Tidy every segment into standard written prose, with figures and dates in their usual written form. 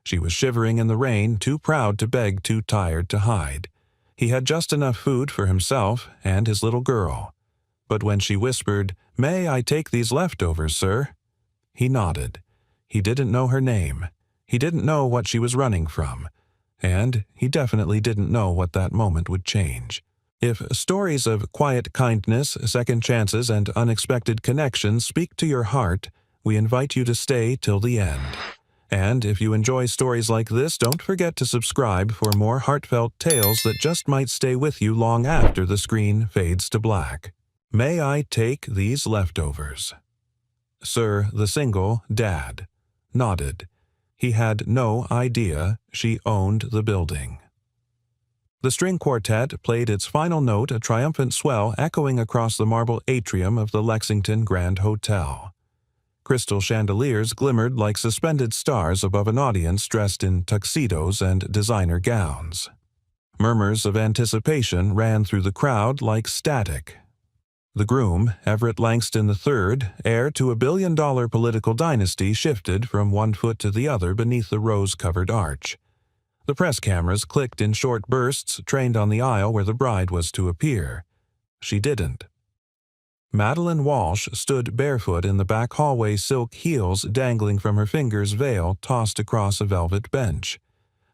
She was shivering in the rain, too proud to beg, too tired to hide. He had just enough food for himself and his little girl. But when she whispered, "May I take these leftovers, sir?" he nodded. He didn't know her name. He didn't know what she was running from. And he definitely didn't know what that moment would change. If stories of quiet kindness, second chances, and unexpected connections speak to your heart, we invite you to stay till the end. And if you enjoy stories like this, don't forget to subscribe for more heartfelt tales that just might stay with you long after the screen fades to black. May I take these leftovers? Sir, the single dad, nodded. He had no idea she owned the building. The string quartet played its final note, a triumphant swell echoing across the marble atrium of the Lexington Grand Hotel. Crystal chandeliers glimmered like suspended stars above an audience dressed in tuxedos and designer gowns. Murmurs of anticipation ran through the crowd like static. The groom, Everett Langston III, heir to a billion-dollar political dynasty, shifted from one foot to the other beneath the rose-covered arch. The press cameras clicked in short bursts, trained on the aisle where the bride was to appear. She didn't. Madeline Walsh stood barefoot in the back hallway, silk heels dangling from her fingers, veil tossed across a velvet bench.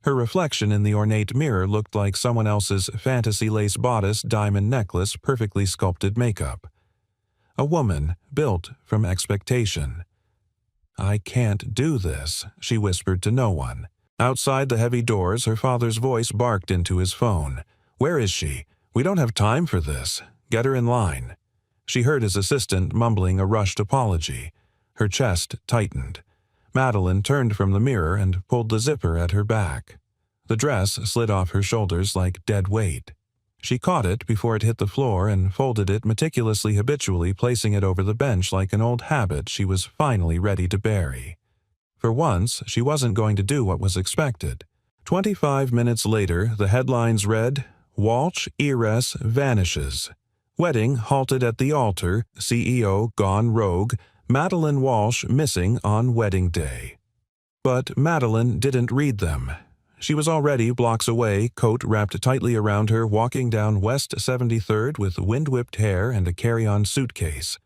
Her reflection in the ornate mirror looked like someone else's fantasy lace bodice, diamond necklace, perfectly sculpted makeup. A woman built from expectation. "I can't do this," she whispered to no one. Outside the heavy doors, her father's voice barked into his phone. "Where is she? We don't have time for this. Get her in line." She heard his assistant mumbling a rushed apology. Her chest tightened. Madeline turned from the mirror and pulled the zipper at her back. The dress slid off her shoulders like dead weight. She caught it before it hit the floor and folded it meticulously, habitually placing it over the bench like an old habit she was finally ready to bury. For once, she wasn't going to do what was expected. 25 minutes later, the headlines read, "Walsh Heiress Vanishes. Wedding halted at the altar, CEO gone rogue, Madeline Walsh missing on wedding day." But Madeline didn't read them. She was already blocks away, coat wrapped tightly around her, walking down West 73rd with wind-whipped hair and a carry-on suitcase.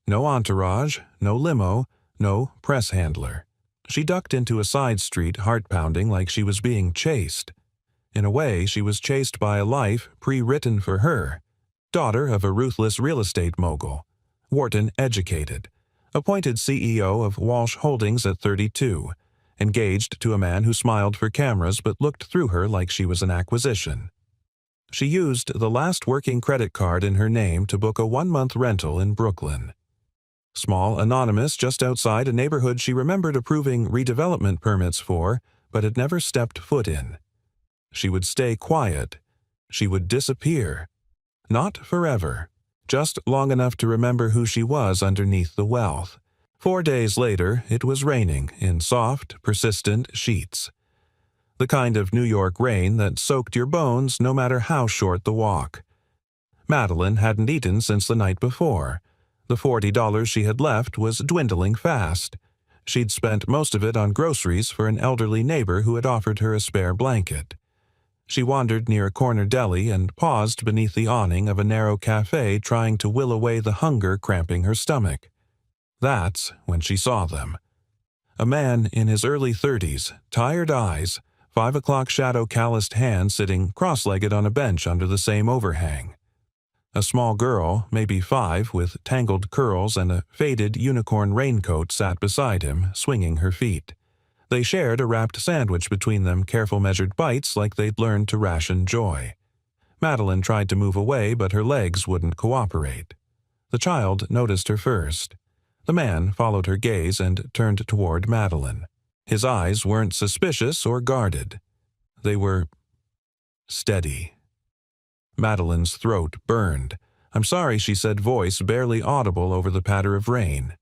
No entourage, no limo, no press handler. She ducked into a side street, heart-pounding like she was being chased. In a way, she was chased by a life pre-written for her. Daughter of a ruthless real estate mogul. Wharton educated. Appointed CEO of Walsh Holdings at 32. Engaged to a man who smiled for cameras but looked through her like she was an acquisition. She used the last working credit card in her name to book a 1-month rental in Brooklyn. Small, anonymous, just outside a neighborhood she remembered approving redevelopment permits for, but had never stepped foot in. She would stay quiet. She would disappear. Not forever. Just long enough to remember who she was underneath the wealth. 4 days later, it was raining in soft, persistent sheets. The kind of New York rain that soaked your bones no matter how short the walk. Madeline hadn't eaten since the night before. The $40 she had left was dwindling fast. She'd spent most of it on groceries for an elderly neighbor who had offered her a spare blanket. She wandered near a corner deli and paused beneath the awning of a narrow cafe, trying to will away the hunger cramping her stomach. That's when she saw them. A man in his early 30s, tired eyes, 5 o'clock shadow calloused hands sitting cross-legged on a bench under the same overhang. A small girl, maybe 5, with tangled curls and a faded unicorn raincoat sat beside him, swinging her feet. They shared a wrapped sandwich between them, careful measured bites like they'd learned to ration joy. Madeline tried to move away, but her legs wouldn't cooperate. The child noticed her first. The man followed her gaze and turned toward Madeline. His eyes weren't suspicious or guarded. They were steady. Madeline's throat burned. "I'm sorry," she said, voice barely audible over the patter of rain.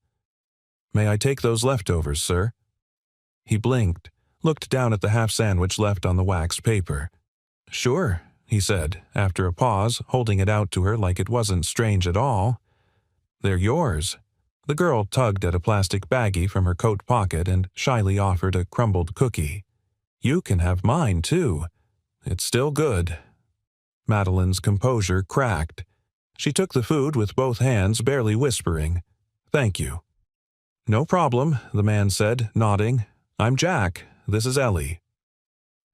"May I take those leftovers, sir?" He blinked, looked down at the half sandwich left on the wax paper. "Sure," he said, after a pause, holding it out to her like it wasn't strange at all. "They're yours." The girl tugged at a plastic baggie from her coat pocket and shyly offered a crumbled cookie. You can have mine, too. It's still good." Madeline's composure cracked. She took the food with both hands, barely whispering, "Thank you." "No problem," the man said, nodding. "I'm Jack. This is Ellie."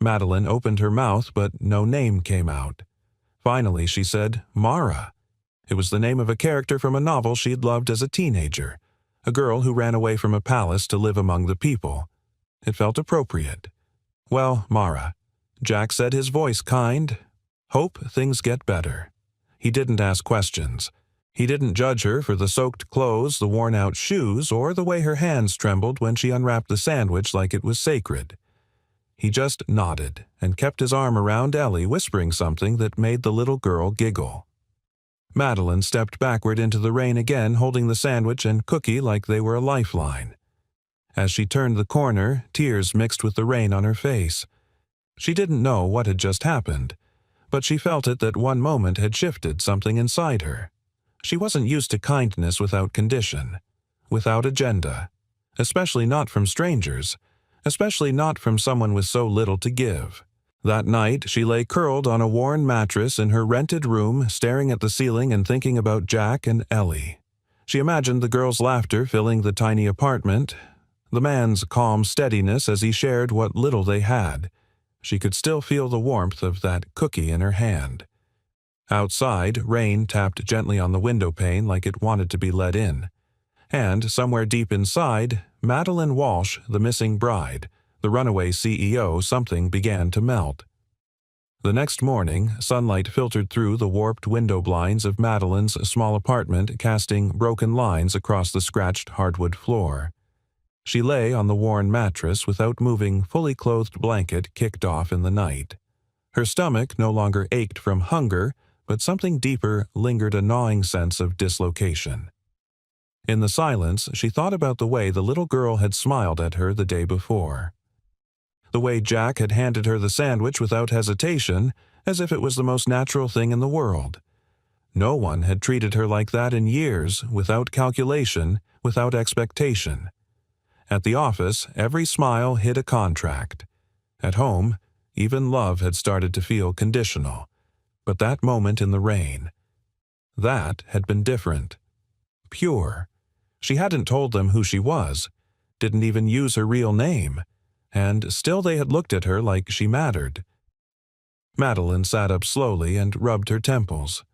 Madeline opened her mouth, but no name came out. Finally, she said, "Mara." It was the name of a character from a novel she'd loved as a teenager, a girl who ran away from a palace to live among the people. It felt appropriate. "Well, Mara," Jack said, his voice kind. "Hope things get better." He didn't ask questions. He didn't judge her for the soaked clothes, the worn-out shoes, or the way her hands trembled when she unwrapped the sandwich like it was sacred. He just nodded and kept his arm around Ellie, whispering something that made the little girl giggle. Madeline stepped backward into the rain again, holding the sandwich and cookie like they were a lifeline. As she turned the corner, tears mixed with the rain on her face. She didn't know what had just happened, but she felt it that one moment had shifted something inside her. She wasn't used to kindness without condition, without agenda, especially not from strangers, especially not from someone with so little to give. That night, she lay curled on a worn mattress in her rented room, staring at the ceiling and thinking about Jack and Ellie. She imagined the girls' laughter filling the tiny apartment, the man's calm steadiness as he shared what little they had. She could still feel the warmth of that cookie in her hand. Outside, rain tapped gently on the window pane like it wanted to be let in. And, somewhere deep inside, Madeline Walsh, the missing bride, the runaway CEO, something began to melt. The next morning, sunlight filtered through the warped window blinds of Madeline's small apartment, casting broken lines across the scratched hardwood floor. She lay on the worn mattress without moving, fully clothed blanket kicked off in the night. Her stomach no longer ached from hunger, but something deeper lingered, a gnawing sense of dislocation. In the silence, she thought about the way the little girl had smiled at her the day before. The way Jack had handed her the sandwich without hesitation, as if it was the most natural thing in the world. No one had treated her like that in years, without calculation, without expectation. At the office, every smile hid a contract. At home, even love had started to feel conditional. But that moment in the rain, that had been different. Pure. She hadn't told them who she was, didn't even use her real name, and still they had looked at her like she mattered. Madeline sat up slowly and rubbed her temples.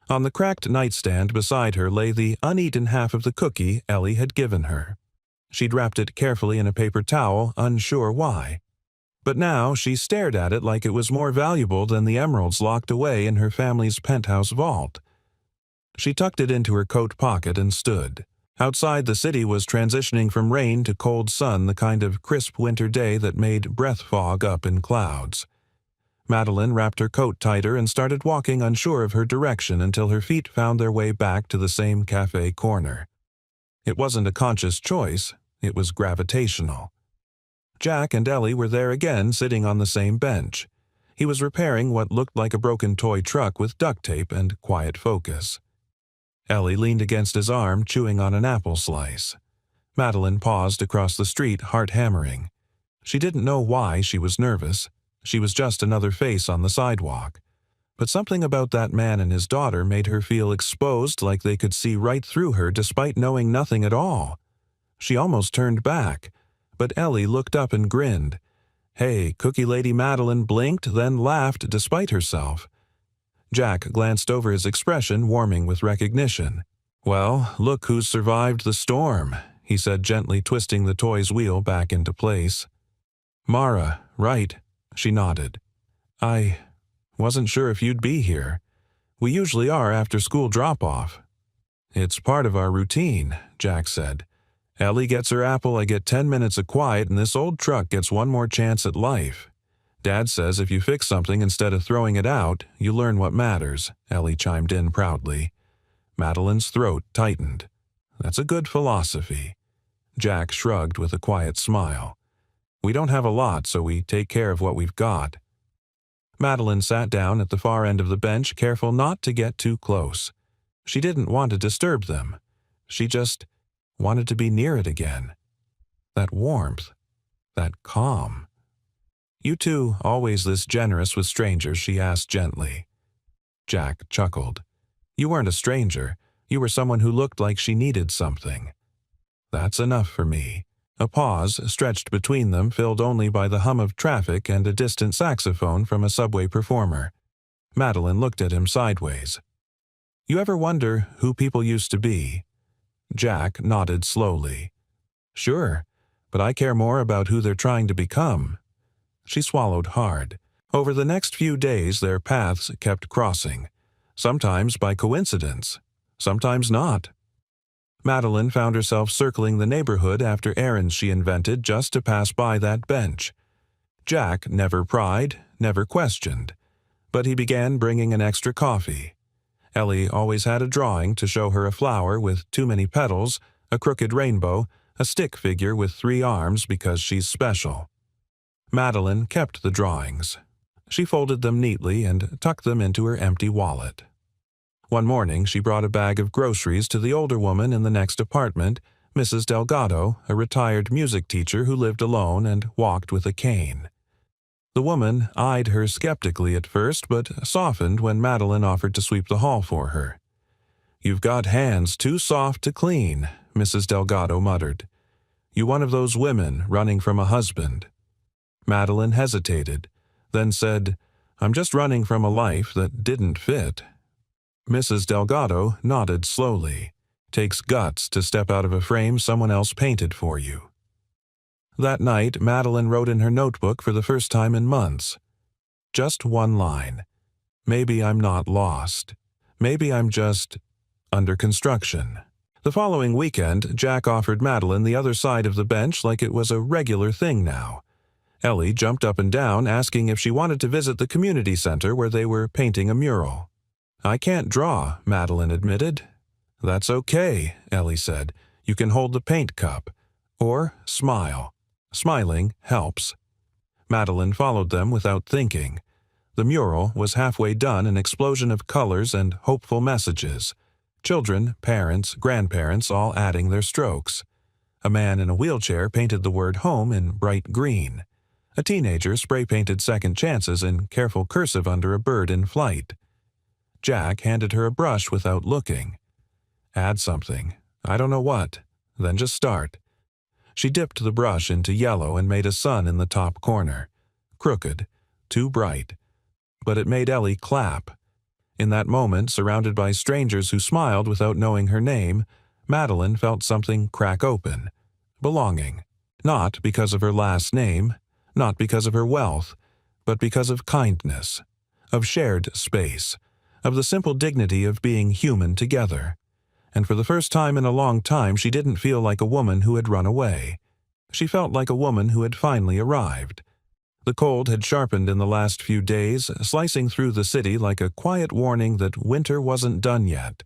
On the cracked nightstand beside her lay the uneaten half of the cookie Ellie had given her. She'd wrapped it carefully in a paper towel, unsure why. But now she stared at it like it was more valuable than the emeralds locked away in her family's penthouse vault. She tucked it into her coat pocket and stood. Outside, the city was transitioning from rain to cold sun, the kind of crisp winter day that made breath fog up in clouds. Madeline wrapped her coat tighter and started walking, unsure of her direction, until her feet found their way back to the same cafe corner. It wasn't a conscious choice, it was gravitational. Jack and Ellie were there again, sitting on the same bench. He was repairing what looked like a broken toy truck with duct tape and quiet focus. Ellie leaned against his arm, chewing on an apple slice. Madeline paused across the street, heart hammering. She didn't know why she was nervous. She was just another face on the sidewalk. But something about that man and his daughter made her feel exposed, like they could see right through her despite knowing nothing at all. She almost turned back, but Ellie looked up and grinned. Hey, Cookie Lady Madeline blinked, then laughed despite herself. Jack glanced over his expression, warming with recognition. "Well, look who's survived the storm," he said, gently twisting the toy's wheel back into place. "Mara, right," she nodded. "I wasn't sure if you'd be here. We usually are after school drop-off." "It's part of our routine," Jack said. "Ellie gets her apple, I get 10 minutes of quiet, and this old truck gets one more chance at life. Dad says if you fix something instead of throwing it out, you learn what matters," Ellie chimed in proudly. Madeline's throat tightened. "That's a good philosophy." Jack shrugged with a quiet smile. "We don't have a lot, so we take care of what we've got." Madeline sat down at the far end of the bench, careful not to get too close. She didn't want to disturb them. She just wanted to be near it again. That warmth, that calm. "You two always this generous with strangers?" she asked gently. Jack chuckled. "You weren't a stranger. You were someone who looked like she needed something." "That's enough for me." A pause stretched between them, filled only by the hum of traffic and a distant saxophone from a subway performer. Madeline looked at him sideways. "You ever wonder who people used to be?" Jack nodded slowly. "Sure, but I care more about who they're trying to become." She swallowed hard. Over the next few days their paths kept crossing, sometimes by coincidence, sometimes not. Madeline found herself circling the neighborhood after errands she invented just to pass by that bench. Jack never pried, never questioned, but he began bringing an extra coffee. Ellie always had a drawing to show her a flower with too many petals, a crooked rainbow, a stick figure with 3 arms because she's special. Madeline kept the drawings. She folded them neatly and tucked them into her empty wallet. One morning she brought a bag of groceries to the older woman in the next apartment, Mrs. Delgado, a retired music teacher who lived alone and walked with a cane. The woman eyed her skeptically at first, but softened when Madeline offered to sweep the hall for her. "You've got hands too soft to clean," Mrs. Delgado muttered. "You one of those women running from a husband." Madeline hesitated, then said, "I'm just running from a life that didn't fit." Mrs. Delgado nodded slowly. "Takes guts to step out of a frame someone else painted for you." That night, Madeline wrote in her notebook for the first time in months. Just one line. "Maybe I'm not lost. Maybe I'm just under construction." The following weekend, Jack offered Madeline the other side of the bench like it was a regular thing now. Ellie jumped up and down, asking if she wanted to visit the community center where they were painting a mural. "I can't draw," Madeline admitted. "That's okay," Ellie said. "You can hold the paint cup. Or smile. Smiling helps." Madeline followed them without thinking. The mural was halfway done, an explosion of colors and hopeful messages. Children, parents, grandparents all adding their strokes. A man in a wheelchair painted the word home in bright green. A teenager spray-painted second chances in careful cursive under a bird in flight. Jack handed her a brush without looking. "Add something. I don't know what. Then just start." She dipped the brush into yellow and made a sun in the top corner. Crooked, too bright. But it made Ellie clap. In that moment, surrounded by strangers who smiled without knowing her name, Madeline felt something crack open. Belonging. Not because of her last name, not because of her wealth, but because of kindness, of shared space, of the simple dignity of being human together. And for the first time in a long time she didn't feel like a woman who had run away. She felt like a woman who had finally arrived. The cold had sharpened in the last few days, slicing through the city like a quiet warning that winter wasn't done yet.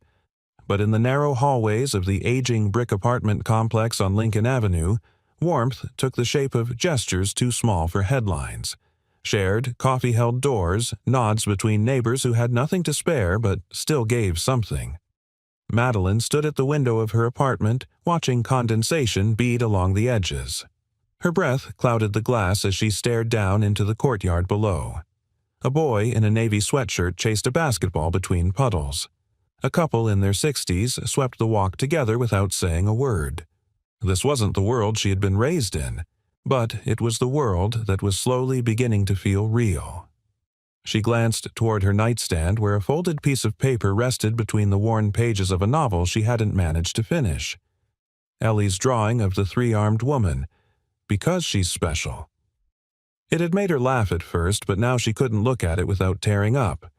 But in the narrow hallways of the aging brick apartment complex on Lincoln Avenue, warmth took the shape of gestures too small for headlines. Shared, coffee-held doors, nods between neighbors who had nothing to spare but still gave something. Madeline stood at the window of her apartment, watching condensation bead along the edges. Her breath clouded the glass as she stared down into the courtyard below. A boy in a navy sweatshirt chased a basketball between puddles. A couple in their 60s swept the walk together without saying a word. This wasn't the world she had been raised in, but it was the world that was slowly beginning to feel real. She glanced toward her nightstand where a folded piece of paper rested between the worn pages of a novel she hadn't managed to finish. Ellie's drawing of the 3-armed woman, because she's special. It had made her laugh at first, but now she couldn't look at it without tearing up.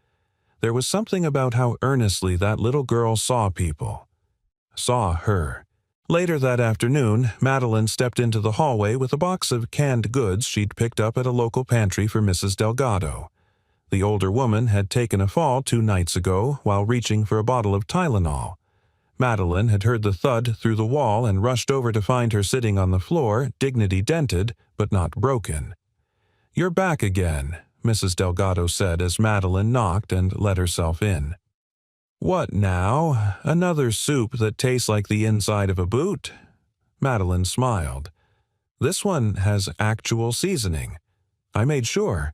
There was something about how earnestly that little girl saw people. Saw her. Later that afternoon, Madeline stepped into the hallway with a box of canned goods she'd picked up at a local pantry for Mrs. Delgado. The older woman had taken a fall 2 nights ago while reaching for a bottle of Tylenol. Madeline had heard the thud through the wall and rushed over to find her sitting on the floor, dignity dented, but not broken. "You're back again," Mrs. Delgado said as Madeline knocked and let herself in. "What now? Another soup that tastes like the inside of a boot?" Madeline smiled. "This one has actual seasoning. I made sure.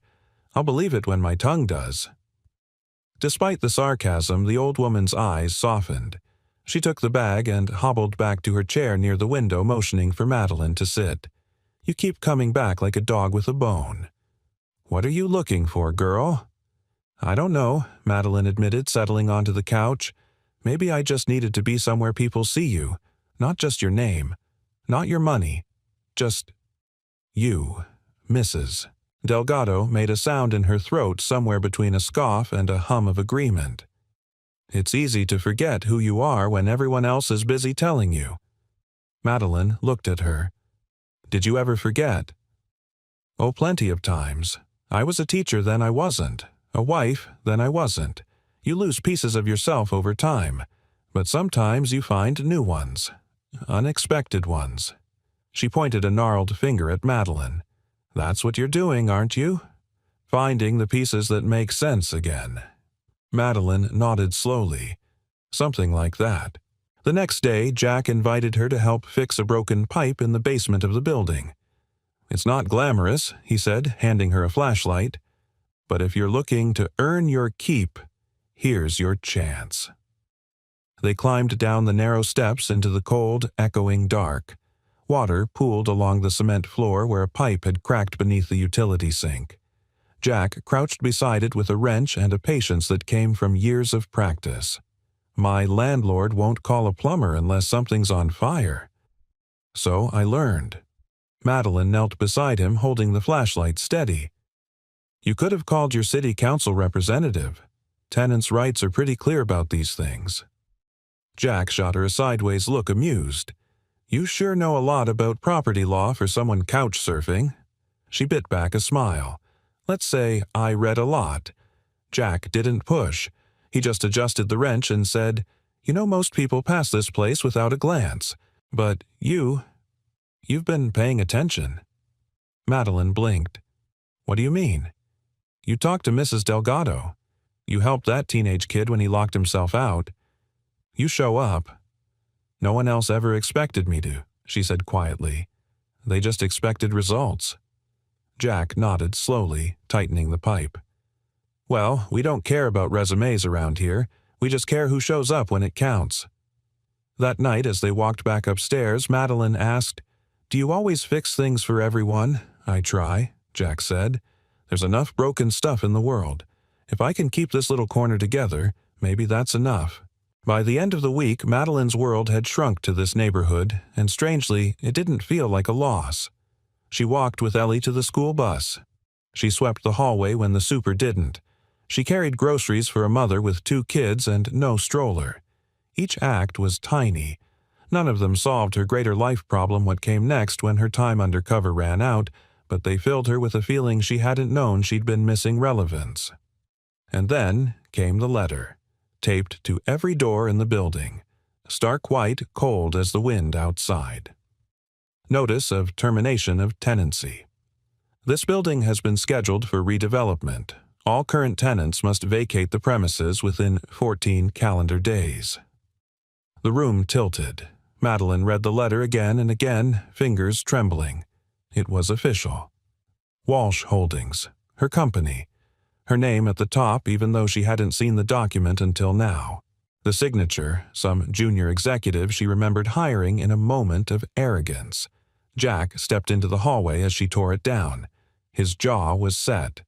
I'll believe it when my tongue does." Despite the sarcasm, the old woman's eyes softened. She took the bag and hobbled back to her chair near the window, motioning for Madeline to sit. "You keep coming back like a dog with a bone." "What are you looking for, girl?" "I don't know," Madeline admitted, settling onto the couch. "Maybe I just needed to be somewhere people see you. Not just your name. Not your money. Just you, Mrs." Delgado made a sound in her throat somewhere between a scoff and a hum of agreement. "It's easy to forget who you are when everyone else is busy telling you." Madeline looked at her. "Did you ever forget?" "Oh, plenty of times. I was a teacher, then I wasn't. A wife, then I wasn't. You lose pieces of yourself over time, but sometimes you find new ones. Unexpected ones." She pointed a gnarled finger at Madeline. "That's what you're doing, aren't you? Finding the pieces that make sense again." Madeline nodded slowly. "Something like that." The next day, Jack invited her to help fix a broken pipe in the basement of the building. "It's not glamorous," he said, handing her a flashlight. "But if you're looking to earn your keep, here's your chance." They climbed down the narrow steps into the cold, echoing dark. Water pooled along the cement floor where a pipe had cracked beneath the utility sink. Jack crouched beside it with a wrench and a patience that came from years of practice. "My landlord won't call a plumber unless something's on fire." "So I learned." Madeline knelt beside him, holding the flashlight steady. "You could have called your city council representative. Tenants' rights are pretty clear about these things." Jack shot her a sideways look, amused. "You sure know a lot about property law for someone couch surfing." She bit back a smile. "Let's say I read a lot." Jack didn't push. He just adjusted the wrench and said, "You know, most people pass this place without a glance. But you've been paying attention." Madeline blinked. "What do you mean?" "You talked to Mrs. Delgado. You helped that teenage kid when he locked himself out. You show up." "No one else ever expected me to," she said quietly. "They just expected results." Jack nodded slowly, tightening the pipe. "Well, we don't care about resumes around here. We just care who shows up when it counts." That night, as they walked back upstairs, Madeline asked, "Do you always fix things for everyone?" "I try," Jack said. "There's enough broken stuff in the world. If I can keep this little corner together, maybe that's enough." By the end of the week, Madeline's world had shrunk to this neighborhood, and strangely, it didn't feel like a loss. She walked with Ellie to the school bus. She swept the hallway when the super didn't. She carried groceries for a mother with 2 kids and no stroller. Each act was tiny. None of them solved her greater life problem, what came next when her time undercover ran out, but they filled her with a feeling she hadn't known she'd been missing relevance. And then came the letter, taped to every door in the building, stark white, cold as the wind outside. Notice of termination of tenancy. This building has been scheduled for redevelopment. All current tenants must vacate the premises within 14 calendar days. The room tilted. Madeline read the letter again and again, fingers trembling. It was official. Walsh Holdings, her company. Her name at the top, even though she hadn't seen the document until now. The signature, some junior executive she remembered hiring in a moment of arrogance. Jack stepped into the hallway as she tore it down. His jaw was set.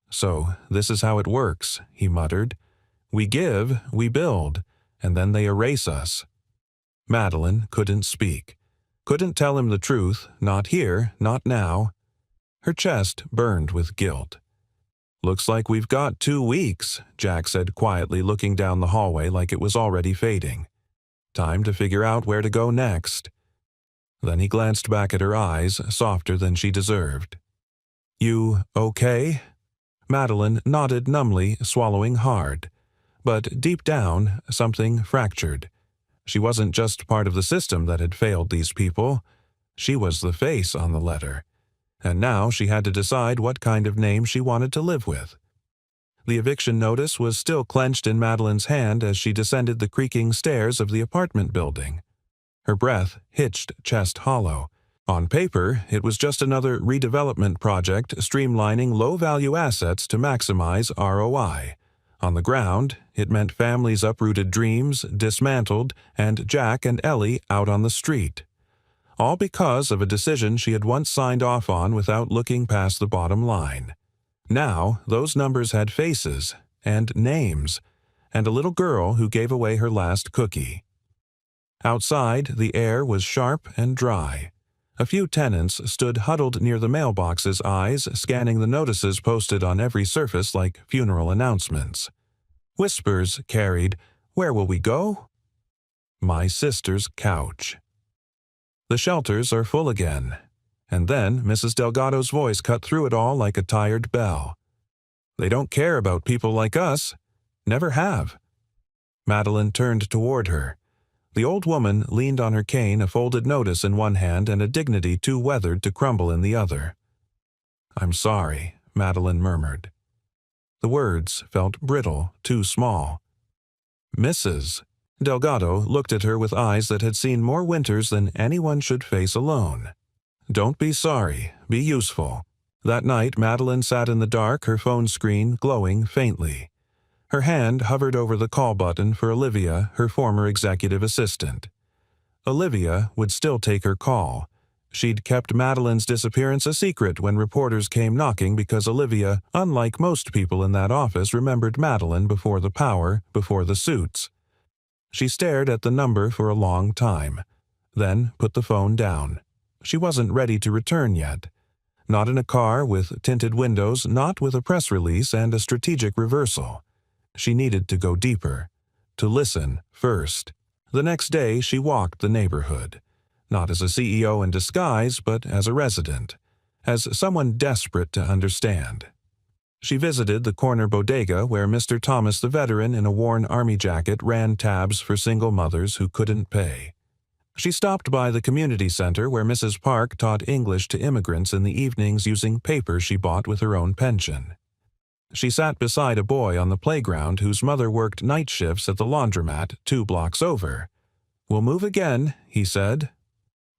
"So, this is how it works," he muttered. "We give, we build, and then they erase us." Madeline couldn't speak. Couldn't tell him the truth, not here, not now. Her chest burned with guilt. "Looks like we've got 2 weeks," Jack said quietly, looking down the hallway like it was already fading. "Time to figure out where to go next." Then he glanced back at her eyes, softer than she deserved. "You okay?" Madeline nodded numbly, swallowing hard. But deep down, something fractured. She wasn't just part of the system that had failed these people. She was the face on the letter. And now she had to decide what kind of name she wanted to live with. The eviction notice was still clenched in Madeline's hand as she descended the creaking stairs of the apartment building. Her breath hitched chest hollow. On paper, it was just another redevelopment project streamlining low-value assets to maximize ROI. On the ground, it meant families' uprooted dreams dismantled and Jack and Ellie out on the street. All because of a decision she had once signed off on without looking past the bottom line. Now, those numbers had faces and names, and a little girl who gave away her last cookie. Outside, the air was sharp and dry. A few tenants stood huddled near the mailboxes, eyes scanning the notices posted on every surface like funeral announcements. Whispers carried, "Where will we go?" "My sister's couch." "The shelters are full again." And then Mrs. Delgado's voice cut through it all like a tired bell. "They don't care about people like us. Never have." Madeline turned toward her. The old woman leaned on her cane, a folded notice in one hand and a dignity too weathered to crumble in the other. "I'm sorry," Madeline murmured. The words felt brittle, too small. "Mrs." Delgado looked at her with eyes that had seen more winters than anyone should face alone. "Don't be sorry, be useful." That night, Madeline sat in the dark, her phone screen glowing faintly. Her hand hovered over the call button for Olivia, her former executive assistant. Olivia would still take her call. She'd kept Madeline's disappearance a secret when reporters came knocking because Olivia, unlike most people in that office, remembered Madeline before the power, before the suits. She stared at the number for a long time, then put the phone down. She wasn't ready to return yet. Not in a car with tinted windows, not with a press release and a strategic reversal. She needed to go deeper, to listen first. The next day she walked the neighborhood, not as a CEO in disguise, but as a resident, as someone desperate to understand. She visited the corner bodega where Mr. Thomas the veteran in a worn army jacket ran tabs for single mothers who couldn't pay. She stopped by the community center where Mrs. Park taught English to immigrants in the evenings using paper she bought with her own pension. She sat beside a boy on the playground whose mother worked night shifts at the laundromat 2 blocks over. "We'll move again," he said.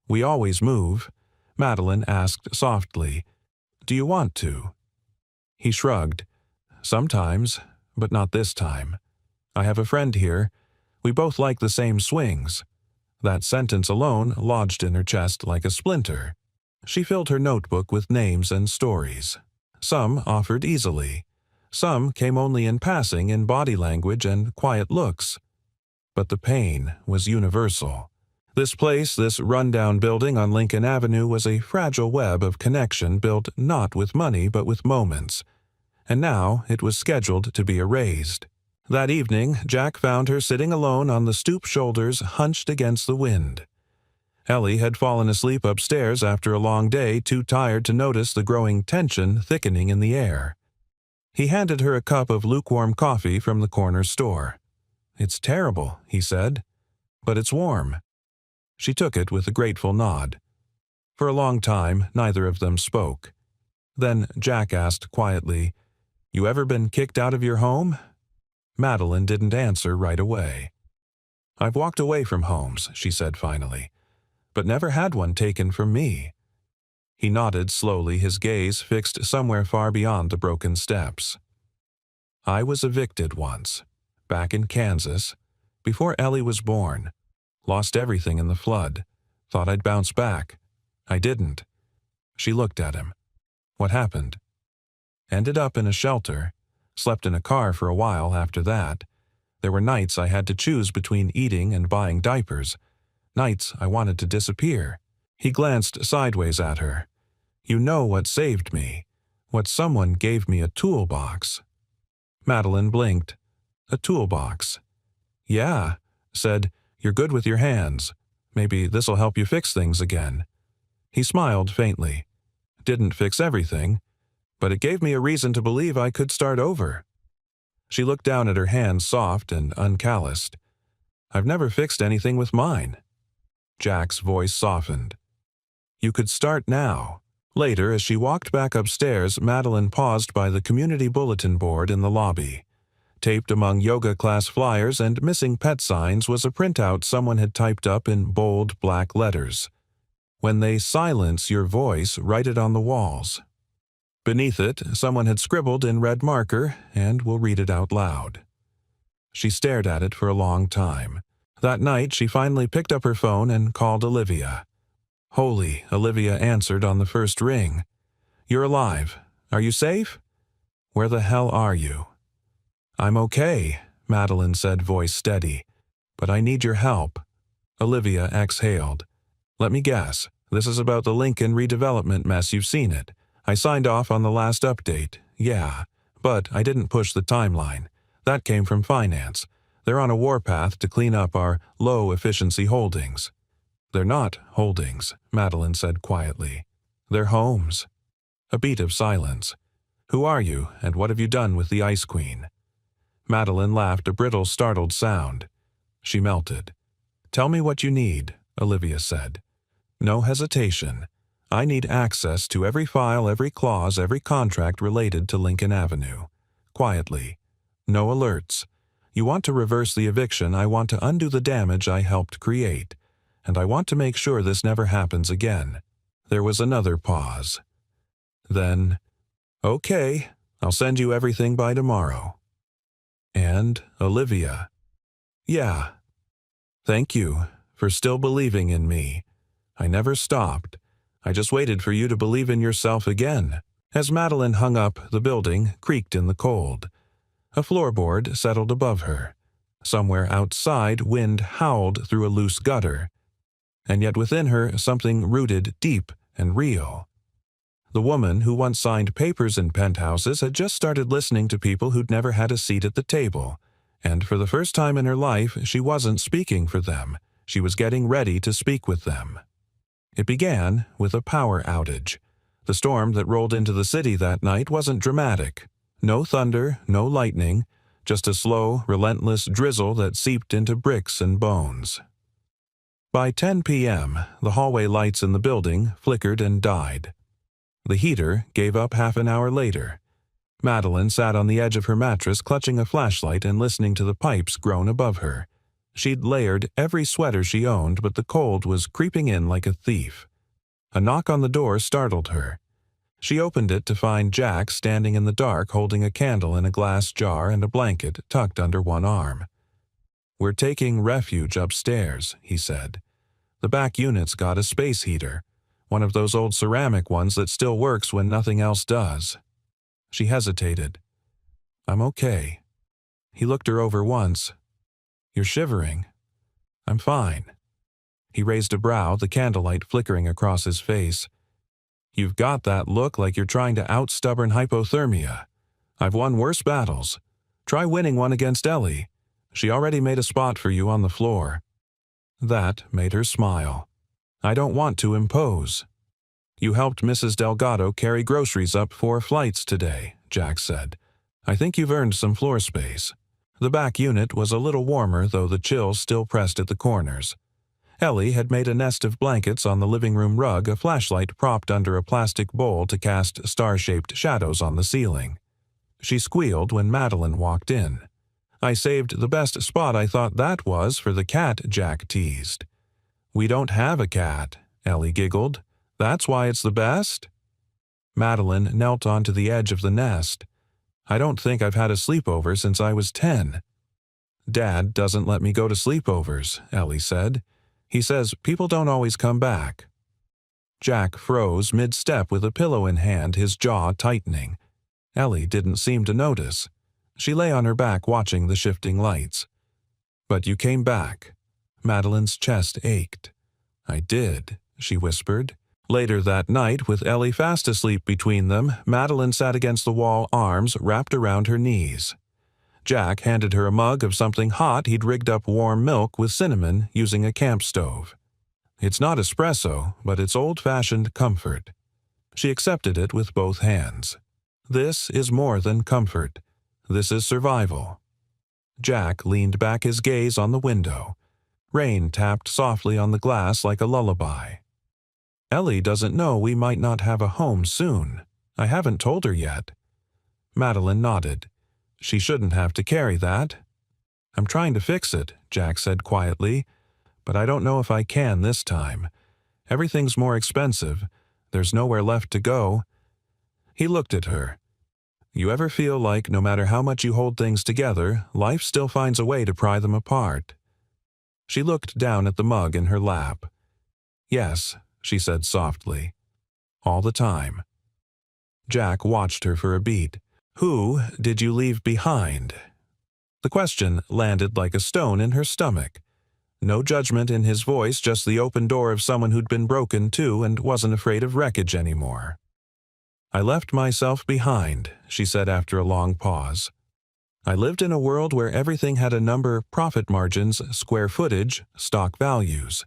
"We always move." Madeline asked softly, "Do you want to?" He shrugged. "Sometimes, but not this time. I have a friend here. We both like the same swings." That sentence alone lodged in her chest like a splinter. She filled her notebook with names and stories. Some offered easily. Some came only in passing in body language and quiet looks. But the pain was universal. This place, this rundown building on Lincoln Avenue, was a fragile web of connection built not with money but with moments. And now it was scheduled to be erased. That evening, Jack found her sitting alone on the stoop, shoulders hunched against the wind. Ellie had fallen asleep upstairs after a long day, too tired to notice the growing tension thickening in the air. He handed her a cup of lukewarm coffee from the corner store. "It's terrible," he said, "but it's warm." She took it with a grateful nod. For a long time, neither of them spoke. Then Jack asked quietly, "You ever been kicked out of your home?" Madeline didn't answer right away. "I've walked away from homes," she said finally, "but never had one taken from me." He nodded slowly, his gaze fixed somewhere far beyond the broken steps. "I was evicted once, back in Kansas, before Ellie was born. Lost everything in the flood. Thought I'd bounce back. I didn't." She looked at him. "What happened?" "Ended up in a shelter. Slept in a car for a while after that. There were nights I had to choose between eating and buying diapers. Nights I wanted to disappear." He glanced sideways at her. "You know what saved me. What someone gave me a toolbox." Madeline blinked. "A toolbox?" "Yeah," said, "you're good with your hands. Maybe this'll help you fix things again." He smiled faintly. "Didn't fix everything, but it gave me a reason to believe I could start over." She looked down at her hands, soft and uncalloused. "I've never fixed anything with mine." Jack's voice softened. "You could start now." Later, as she walked back upstairs, Madeline paused by the community bulletin board in the lobby. Taped among yoga class flyers and missing pet signs was a printout someone had typed up in bold black letters. When they silence your voice, write it on the walls. Beneath it, someone had scribbled in red marker, and will read it out loud. She stared at it for a long time. That night, she finally picked up her phone and called Olivia. Holy, Olivia answered on the first ring. You're alive. Are you safe? Where the hell are you? I'm okay, Madeline said, voice steady. But I need your help. Olivia exhaled. Let me guess. This is about the Lincoln redevelopment mess. You've seen it. I signed off on the last update. Yeah. But I didn't push the timeline. That came from finance. They're on a warpath to clean up our low-efficiency holdings. They're not holdings, Madeline said quietly. They're homes. A beat of silence. Who are you, and what have you done with the Ice Queen? Madeline laughed, a brittle, startled sound. She melted. Tell me what you need, Olivia said. No hesitation. I need access to every file, every clause, every contract related to Lincoln Avenue. Quietly. No alerts. You want to reverse the eviction. I want to undo the damage I helped create. And I want to make sure this never happens again. There was another pause. Then, okay, I'll send you everything by tomorrow. And Olivia. Yeah. Thank you for still believing in me. I never stopped. I just waited for you to believe in yourself again. As Madeline hung up, the building creaked in the cold. A floorboard settled above her. Somewhere outside, wind howled through a loose gutter. And yet within her, something rooted deep and real. The woman who once signed papers in penthouses had just started listening to people who'd never had a seat at the table. And for the first time in her life, she wasn't speaking for them. She was getting ready to speak with them. It began with a power outage. The storm that rolled into the city that night wasn't dramatic. No thunder, no lightning, just a slow, relentless drizzle that seeped into bricks and bones. By 10 p.m., the hallway lights in the building flickered and died. The heater gave up half an hour later. Madeline sat on the edge of her mattress, clutching a flashlight and listening to the pipes groan above her. She'd layered every sweater she owned, but the cold was creeping in like a thief. A knock on the door startled her. She opened it to find Jack standing in the dark, holding a candle in a glass jar and a blanket tucked under one arm. We're taking refuge upstairs, he said. The back unit's got a space heater, one of those old ceramic ones that still works when nothing else does. She hesitated. I'm okay. He looked her over once. You're shivering. I'm fine. He raised a brow, the candlelight flickering across his face. You've got that look like you're trying to out stubborn hypothermia. I've won worse battles. Try winning one against Ellie. She already made a spot for you on the floor. That made her smile. I don't want to impose. You helped Mrs. Delgado carry groceries up 4 flights today, Jack said. I think you've earned some floor space. The back unit was a little warmer, though the chill still pressed at the corners. Ellie had made a nest of blankets on the living room rug, a flashlight propped under a plastic bowl to cast star-shaped shadows on the ceiling. She squealed when Madeline walked in. I saved the best spot. I thought that was for the cat, Jack teased. We don't have a cat, Ellie giggled. That's why it's the best? Madeline knelt onto the edge of the nest. I don't think I've had a sleepover since I was 10. Dad doesn't let me go to sleepovers, Ellie said. He says people don't always come back. Jack froze mid-step with a pillow in hand, his jaw tightening. Ellie didn't seem to notice. She lay on her back watching the shifting lights. But you came back. Madeline's chest ached. I did, she whispered. Later that night, with Ellie fast asleep between them, Madeline sat against the wall, arms wrapped around her knees. Jack handed her a mug of something hot. He'd rigged up warm milk with cinnamon using a camp stove. It's not espresso, but it's old-fashioned comfort. She accepted it with both hands. This is more than comfort. This is survival. Jack leaned back, his gaze on the window. Rain tapped softly on the glass like a lullaby. Ellie doesn't know we might not have a home soon. I haven't told her yet. Madeline nodded. She shouldn't have to carry that. I'm trying to fix it, Jack said quietly, but I don't know if I can this time. Everything's more expensive. There's nowhere left to go." He looked at her. "You ever feel like no matter how much you hold things together, life still finds a way to pry them apart?" She looked down at the mug in her lap. "Yes," she said softly. "All the time." Jack watched her for a beat. "Who did you leave behind?" The question landed like a stone in her stomach. No judgment in his voice, just the open door of someone who'd been broken too and wasn't afraid of wreckage anymore. "I left myself behind," she said after a long pause. "I lived in a world where everything had a number, profit margins, square footage, stock values.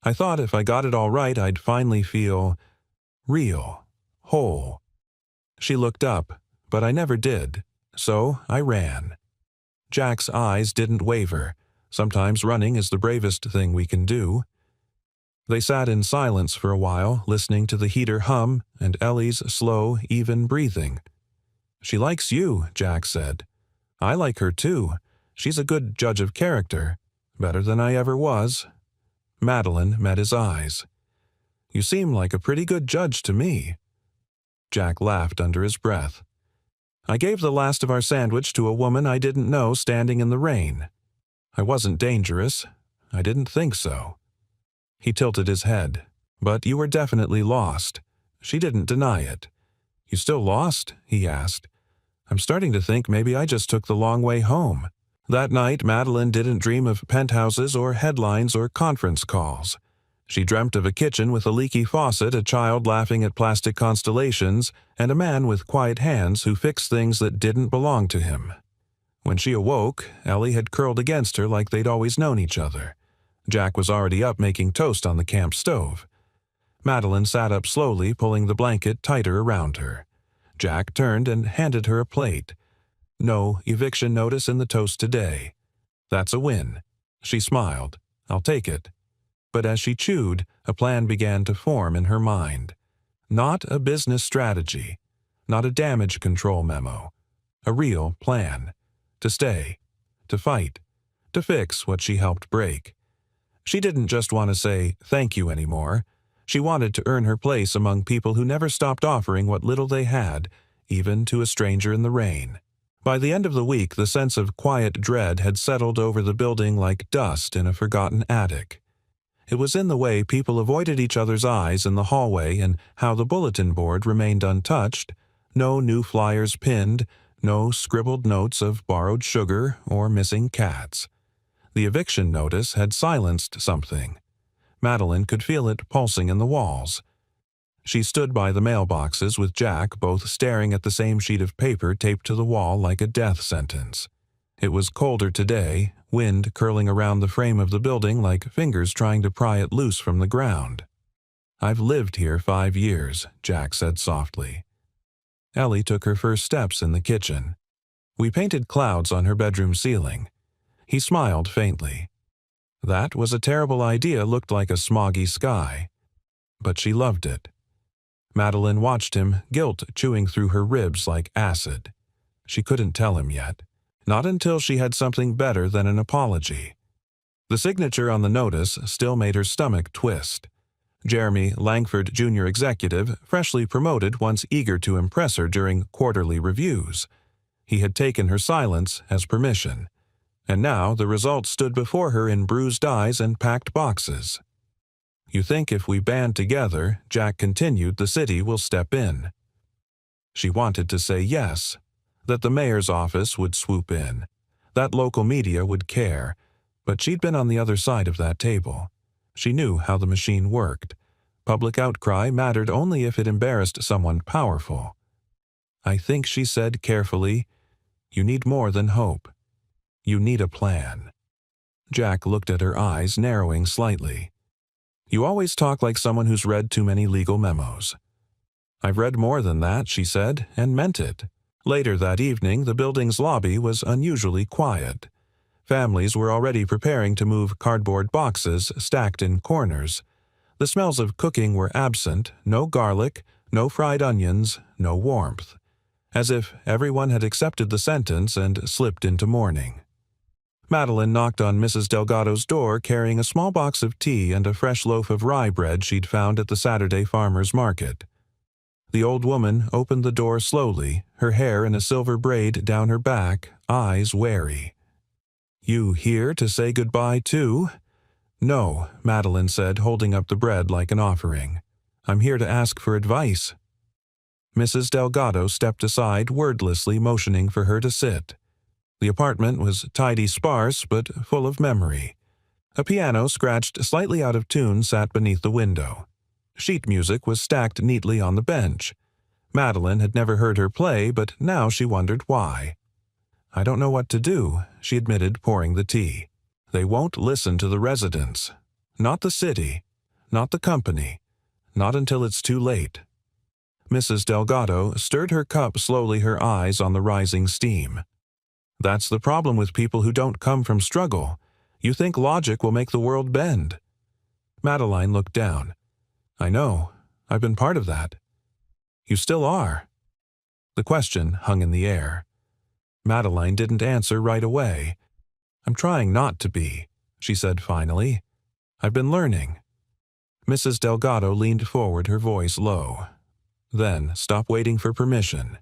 I thought if I got it all right, I'd finally feel real, whole." She looked up, but I never did, so I ran. Jack's eyes didn't waver. Sometimes running is the bravest thing we can do. They sat in silence for a while, listening to the heater hum and Ellie's slow, even breathing. "She likes you," Jack said. "I like her too. She's a good judge of character. Better than I ever was." Madeline met his eyes. "You seem like a pretty good judge to me." Jack laughed under his breath. "I gave the last of our sandwich to a woman I didn't know standing in the rain. I wasn't dangerous. I didn't think so." He tilted his head. "But you were definitely lost." She didn't deny it. "You still lost?" he asked. "I'm starting to think maybe I just took the long way home." That night, Madeline didn't dream of penthouses or headlines or conference calls. She dreamt of a kitchen with a leaky faucet, a child laughing at plastic constellations, and a man with quiet hands who fixed things that didn't belong to him. When she awoke, Ellie had curled against her like they'd always known each other. Jack was already up making toast on the camp stove. Madeline sat up slowly, pulling the blanket tighter around her. Jack turned and handed her a plate. "No eviction notice in the toast today." "That's a win." She smiled. "I'll take it." But as she chewed, a plan began to form in her mind. Not a business strategy, not a damage control memo. A real plan. To stay, to fight, to fix what she helped break. She didn't just want to say thank you anymore. She wanted to earn her place among people who never stopped offering what little they had, even to a stranger in the rain. By the end of the week, the sense of quiet dread had settled over the building like dust in a forgotten attic. It was in the way people avoided each other's eyes in the hallway and how the bulletin board remained untouched, no new flyers pinned, no scribbled notes of borrowed sugar or missing cats. The eviction notice had silenced something. Madeline could feel it pulsing in the walls. She stood by the mailboxes with Jack, both staring at the same sheet of paper taped to the wall like a death sentence. It was colder today, wind curling around the frame of the building like fingers trying to pry it loose from the ground. "I've lived here 5 years," Jack said softly. Ellie took her first steps in the kitchen. "We painted clouds on her bedroom ceiling." He smiled faintly. That was a terrible idea, looked like a smoggy sky. But she loved it. Madeline watched him, guilt chewing through her ribs like acid. She couldn't tell him yet. Not until she had something better than an apology. The signature on the notice still made her stomach twist. Jeremy Langford, Jr. Executive, freshly promoted, once eager to impress her during quarterly reviews. He had taken her silence as permission. And now the result stood before her in bruised eyes and packed boxes. "You think if we band together," Jack continued, "the city will step in." She wanted to say yes, that the mayor's office would swoop in, that local media would care, but she'd been on the other side of that table. She knew how the machine worked. Public outcry mattered only if it embarrassed someone powerful. "I think," she said carefully, "you need more than hope. You need a plan." Jack looked at her eyes, narrowing slightly. "You always talk like someone who's read too many legal memos." "I've read more than that," she said, and meant it. Later that evening, the building's lobby was unusually quiet. Families were already preparing to move cardboard boxes stacked in corners. The smells of cooking were absent, no garlic, no fried onions, no warmth. As if everyone had accepted the sentence and slipped into mourning. Madeline knocked on Mrs. Delgado's door carrying a small box of tea and a fresh loaf of rye bread she'd found at the Saturday farmer's market. The old woman opened the door slowly, her hair in a silver braid down her back, eyes wary. "You here to say goodbye too?" "No," Madeline said, holding up the bread like an offering. "I'm here to ask for advice." Mrs. Delgado stepped aside, wordlessly motioning for her to sit. The apartment was tidy sparse, but full of memory. A piano scratched slightly out of tune sat beneath the window. Sheet music was stacked neatly on the bench. Madeline had never heard her play, but now she wondered why. "I don't know what to do," she admitted, pouring the tea. "They won't listen to the residents. Not the city. Not the company. Not until it's too late." Mrs. Delgado stirred her cup slowly, her eyes on the rising steam. "That's the problem with people who don't come from struggle. You think logic will make the world bend." Madeline looked down. "I know. I've been part of that." "You still are." The question hung in the air. Madeline didn't answer right away. "I'm trying not to be," she said finally. "I've been learning." Mrs. Delgado leaned forward, her voice low. "Then stop waiting for permission.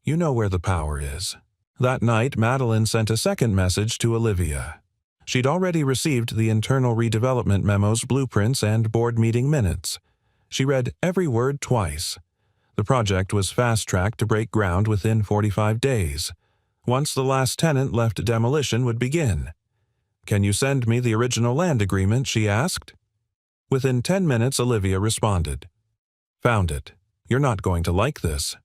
You know where the power is." That night, Madeline sent a second message to Olivia. She'd already received the internal redevelopment memos, blueprints, and board meeting minutes. She read every word twice. The project was fast-tracked to break ground within 45 days. Once the last tenant left, demolition would begin. "Can you send me the original land agreement?" she asked. Within 10 minutes, Olivia responded. "Found it. You're not going to like this."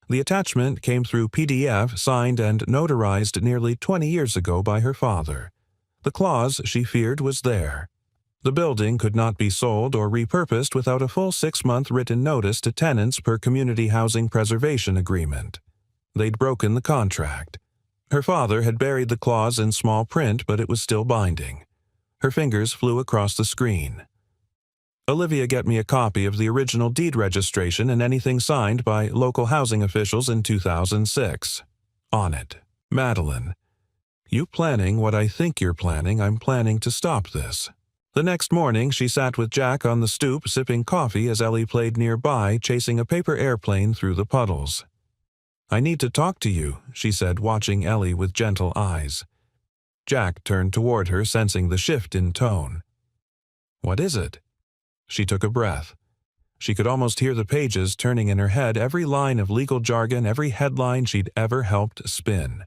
The attachment came through PDF, signed and notarized nearly 20 years ago by her father. The clause, she feared, was there. The building could not be sold or repurposed without a full 6-month written notice to tenants per Community Housing Preservation Agreement. They'd broken the contract. Her father had buried the clause in small print, but it was still binding. Her fingers flew across the screen. "Olivia, get me a copy of the original deed registration and anything signed by local housing officials in 2006. On it. Madeline. You planning what I think you're planning, I'm planning to stop this." The next morning, she sat with Jack on the stoop, sipping coffee as Ellie played nearby, chasing a paper airplane through the puddles. "I need to talk to you," she said, watching Ellie with gentle eyes. Jack turned toward her, sensing the shift in tone. "What is it?" She took a breath. She could almost hear the pages turning in her head, every line of legal jargon, every headline she'd ever helped spin.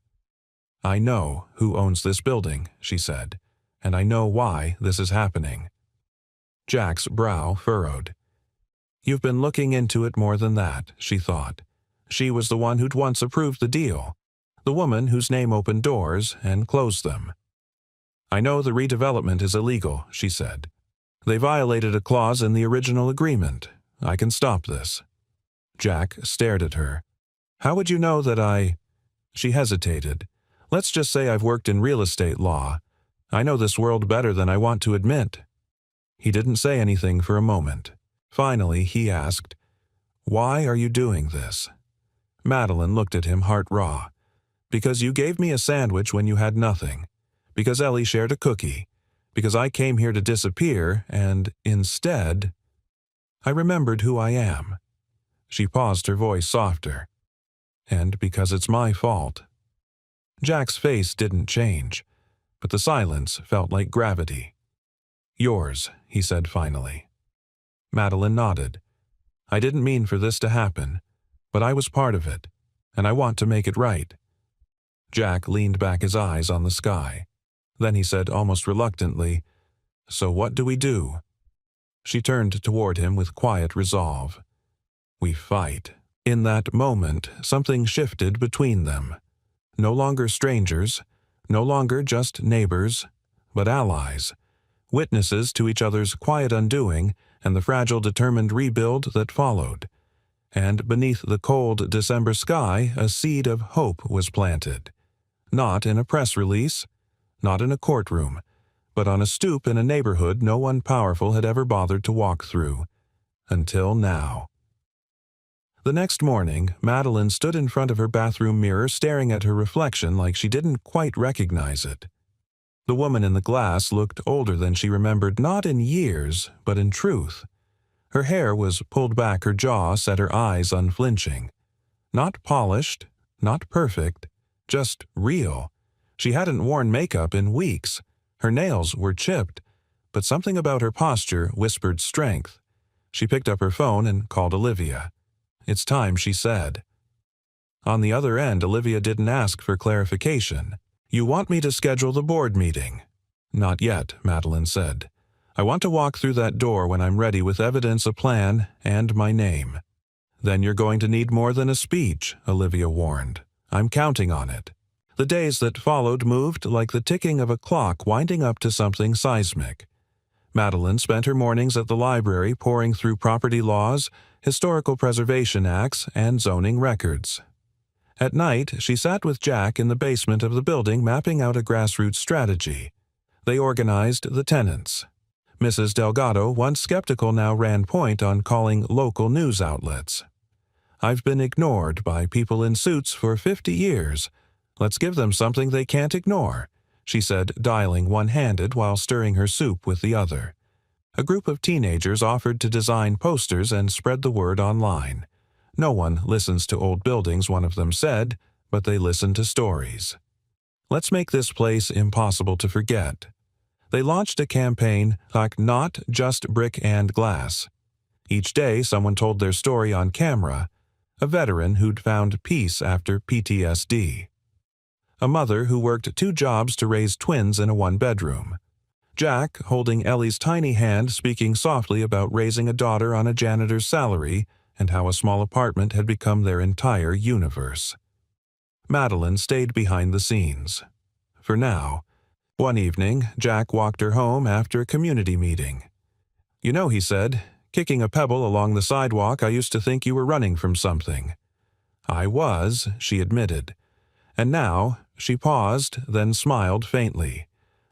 "I know who owns this building," she said, "and I know why this is happening." Jack's brow furrowed. "You've been looking into it more than that," she thought. She was the one who'd once approved the deal, the woman whose name opened doors and closed them. "I know the redevelopment is illegal," she said. "They violated a clause in the original agreement. I can stop this." Jack stared at her. "How would you know that I—" She hesitated. "Let's just say I've worked in real estate law. I know this world better than I want to admit." He didn't say anything for a moment. Finally, he asked, "Why are you doing this?" Madeline looked at him, heart raw. "Because you gave me a sandwich when you had nothing. Because Ellie shared a cookie. Because I came here to disappear, and instead, I remembered who I am." She paused, her voice softer. "And because it's my fault." Jack's face didn't change, but the silence felt like gravity. "Yours," he said finally. Madeline nodded. "I didn't mean for this to happen, but I was part of it, and I want to make it right." Jack leaned back, his eyes on the sky. Then he said almost reluctantly, "So what do we do?" She turned toward him with quiet resolve. "We fight." In that moment, something shifted between them. No longer strangers, no longer just neighbors, but allies, witnesses to each other's quiet undoing and the fragile, determined rebuild that followed. And beneath the cold December sky, a seed of hope was planted. Not in a press release, not in a courtroom, but on a stoop in a neighborhood no one powerful had ever bothered to walk through. Until now. The next morning, Madeline stood in front of her bathroom mirror, staring at her reflection like she didn't quite recognize it. The woman in the glass looked older than she remembered, not in years, but in truth. Her hair was pulled back, her jaw set, her eyes unflinching. Not polished, not perfect, just real. She hadn't worn makeup in weeks. Her nails were chipped, but something about her posture whispered strength. She picked up her phone and called Olivia. "It's time," she said. On the other end, Olivia didn't ask for clarification. "You want me to schedule the board meeting?" "Not yet," Madeline said. "I want to walk through that door when I'm ready with evidence, a plan, and my name." "Then you're going to need more than a speech," Olivia warned. "I'm counting on it." The days that followed moved like the ticking of a clock winding up to something seismic. Madeline spent her mornings at the library poring through property laws, historical preservation acts, and zoning records. At night, she sat with Jack in the basement of the building mapping out a grassroots strategy. They organized the tenants. Mrs. Delgado, once skeptical, now ran point on calling local news outlets. "I've been ignored by people in suits for 50 years. Let's give them something they can't ignore," she said, dialing one-handed while stirring her soup with the other. A group of teenagers offered to design posters and spread the word online. "No one listens to old buildings," one of them said, "but they listen to stories." "Let's make this place impossible to forget." They launched a campaign like Not Just Brick and Glass. Each day, someone told their story on camera. A veteran who'd found peace after PTSD. A mother who worked 2 jobs to raise twins in a 1-bedroom. Jack, holding Ellie's tiny hand, speaking softly about raising a daughter on a janitor's salary and how a small apartment had become their entire universe. Madeline stayed behind the scenes. For now. One evening, Jack walked her home after a community meeting. "You know," he said, "kicking a pebble along the sidewalk, I used to think you were running from something." "I was," she admitted. "And now," she paused, then smiled faintly.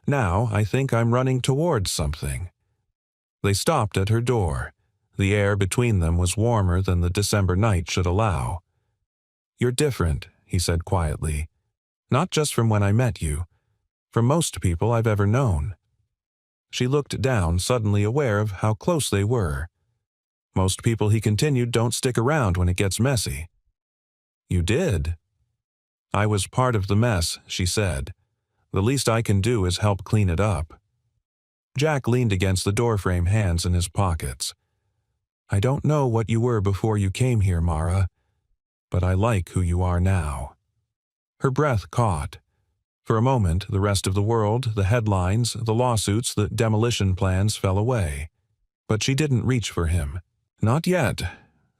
"Now I think I'm running towards something." They stopped at her door. The air between them was warmer than the December night should allow. "You're different," he said quietly. "Not just from when I met you. From most people I've ever known." She looked down, suddenly aware of how close they were. "Most people," he continued, "don't stick around when it gets messy." "You did." "I was part of the mess," she said. "The least I can do is help clean it up." Jack leaned against the doorframe, hands in his pockets. "I don't know what you were before you came here, Mara, but I like who you are now." Her breath caught. For a moment, the rest of the world, the headlines, the lawsuits, the demolition plans fell away. But she didn't reach for him. Not yet.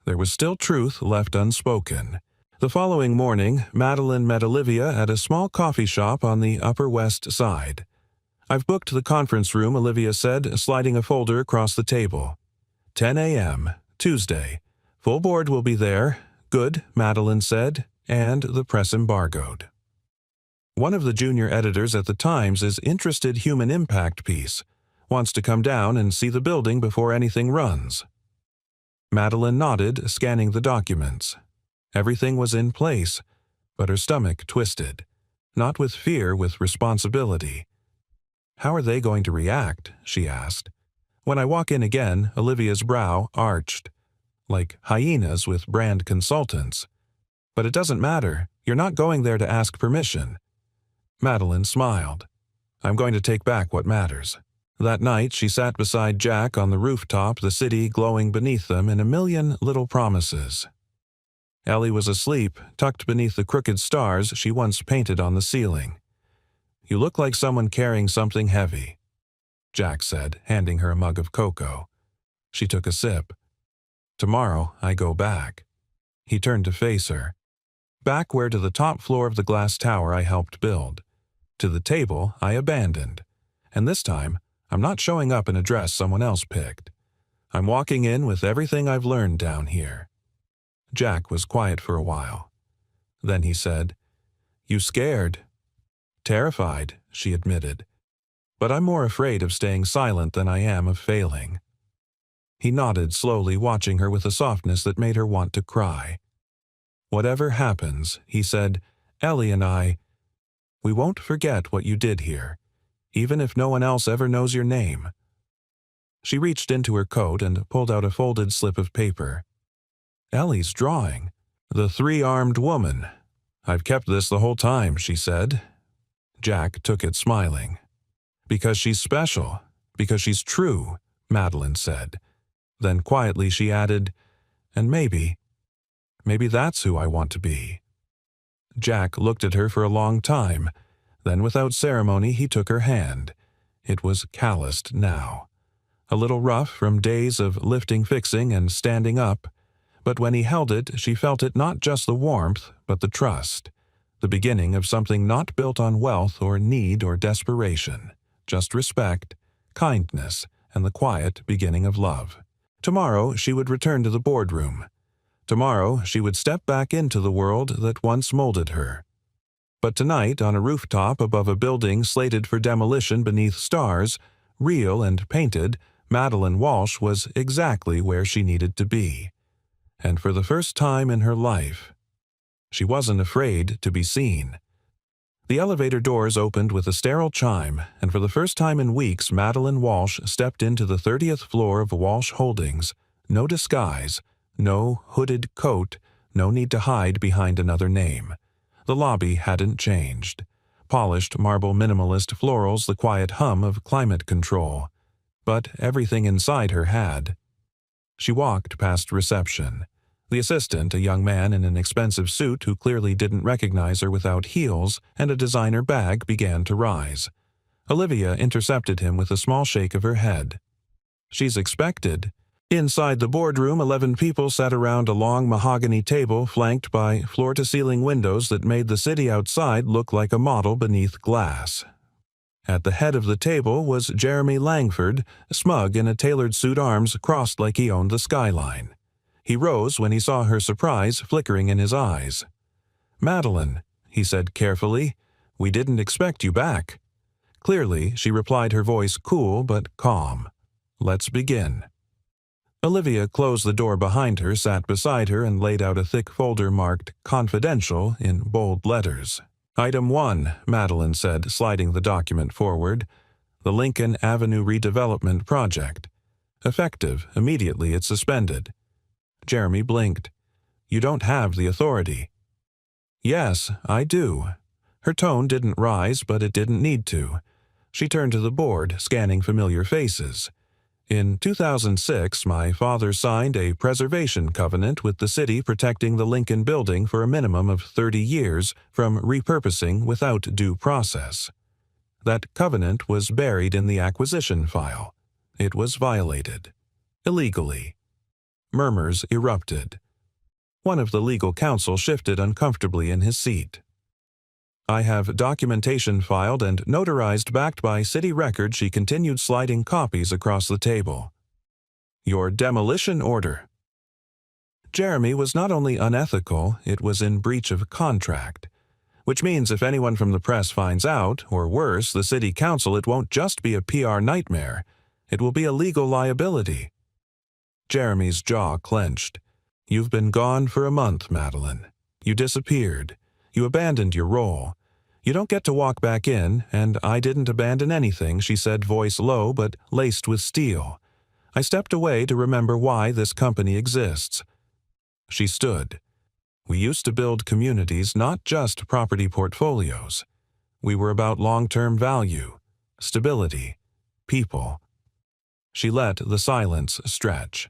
There was still truth left unspoken. The following morning, Madeline met Olivia at a small coffee shop on the Upper West Side. "I've booked the conference room," Olivia said, sliding a folder across the table. 10 a.m., Tuesday. "Full board will be there." "Good," Madeline said, "and the press embargoed." One of the junior editors at the Times' interested human impact piece. "Wants to come down and see the building before anything runs." Madeline nodded, scanning the documents. Everything was in place, but her stomach twisted. Not with fear, with responsibility. "How are they going to react?" she asked. When I walk in again, Olivia's brow arched. "Like hyenas with brand consultants." "But it doesn't matter. You're not going there to ask permission." Madeline smiled. "I'm going to take back what matters." That night, she sat beside Jack on the rooftop, the city glowing beneath them in a million little promises. Ellie was asleep, tucked beneath the crooked stars she once painted on the ceiling. "You look like someone carrying something heavy," Jack said, handing her a mug of cocoa. She took a sip. "Tomorrow, I go back." He turned to face her. "Back where, to the top floor of the glass tower I helped build. To the table I abandoned. And this time, I'm not showing up in a dress someone else picked. I'm walking in with everything I've learned down here." Jack was quiet for a while. Then he said, "You scared?" "Terrified," she admitted. "But I'm more afraid of staying silent than I am of failing." He nodded slowly, watching her with a softness that made her want to cry. "Whatever happens," he said, "Ellie and we won't forget what you did here. even if no one else ever knows your name." She reached into her coat and pulled out a folded slip of paper. "Ellie's drawing. The three-armed woman. I've kept this the whole time," she said. Jack took it smiling. "Because she's special. Because she's true," Madeline said. Then quietly she added, "And maybe that's who I want to be." Jack looked at her for a long time. Then without ceremony he took her hand. It was calloused now. A little rough from days of lifting, fixing, and standing up. But when he held it, she felt it not just the warmth, but the trust. The beginning of something not built on wealth or need or desperation. Just respect, kindness, and the quiet beginning of love. Tomorrow she would return to the boardroom. Tomorrow she would step back into the world that once molded her. But tonight, on a rooftop above a building slated for demolition beneath stars, real and painted, Madeline Walsh was exactly where she needed to be. And for the first time in her life, she wasn't afraid to be seen. The elevator doors opened with a sterile chime, and for the first time in weeks, Madeline Walsh stepped into the 30th floor of Walsh Holdings. No disguise, no hooded coat, no need to hide behind another name. The lobby hadn't changed. Polished marble minimalist florals, the quiet hum of climate control. But everything inside her had. She walked past reception. The assistant, a young man in an expensive suit who clearly didn't recognize her without heels and a designer bag, began to rise. Olivia intercepted him with a small shake of her head. "She's expected." Inside the boardroom, 11 people sat around a long mahogany table flanked by floor-to-ceiling windows that made the city outside look like a model beneath glass. At the head of the table was Jeremy Langford, smug in a tailored suit, arms crossed like he owned the skyline. He rose when he saw her surprise flickering in his eyes. "Madeline," he said carefully, "we didn't expect you back." Clearly, she replied, her voice cool but calm. "Let's begin." Olivia closed the door behind her, sat beside her, and laid out a thick folder marked "Confidential" in bold letters. "Item 1, Madeline said, sliding the document forward. "The Lincoln Avenue Redevelopment Project. Effective immediately it's suspended." Jeremy blinked. "You don't have the authority." "Yes, I do." Her tone didn't rise, but it didn't need to. She turned to the board, scanning familiar faces. "In 2006, my father signed a preservation covenant with the city protecting the Lincoln Building for a minimum of 30 years from repurposing without due process. That covenant was buried in the acquisition file. It was violated. Illegally." Murmurs erupted. One of the legal counsel shifted uncomfortably in his seat. "I have documentation filed and notarized backed by city record," she continued, sliding copies across the table. "Your demolition order." Jeremy was not only unethical, it was in breach of contract. Which means if anyone from the press finds out, or worse, the city council, it won't just be a PR nightmare. It will be a legal liability. Jeremy's jaw clenched. "You've been gone for a month, Madeline. You disappeared. You abandoned your role. You don't get to walk back in, and I didn't abandon anything," she said, voice low but laced with steel. "I stepped away to remember why this company exists." She stood. "We used to build communities, not just property portfolios. We were about long-term value, stability, people." She let the silence stretch.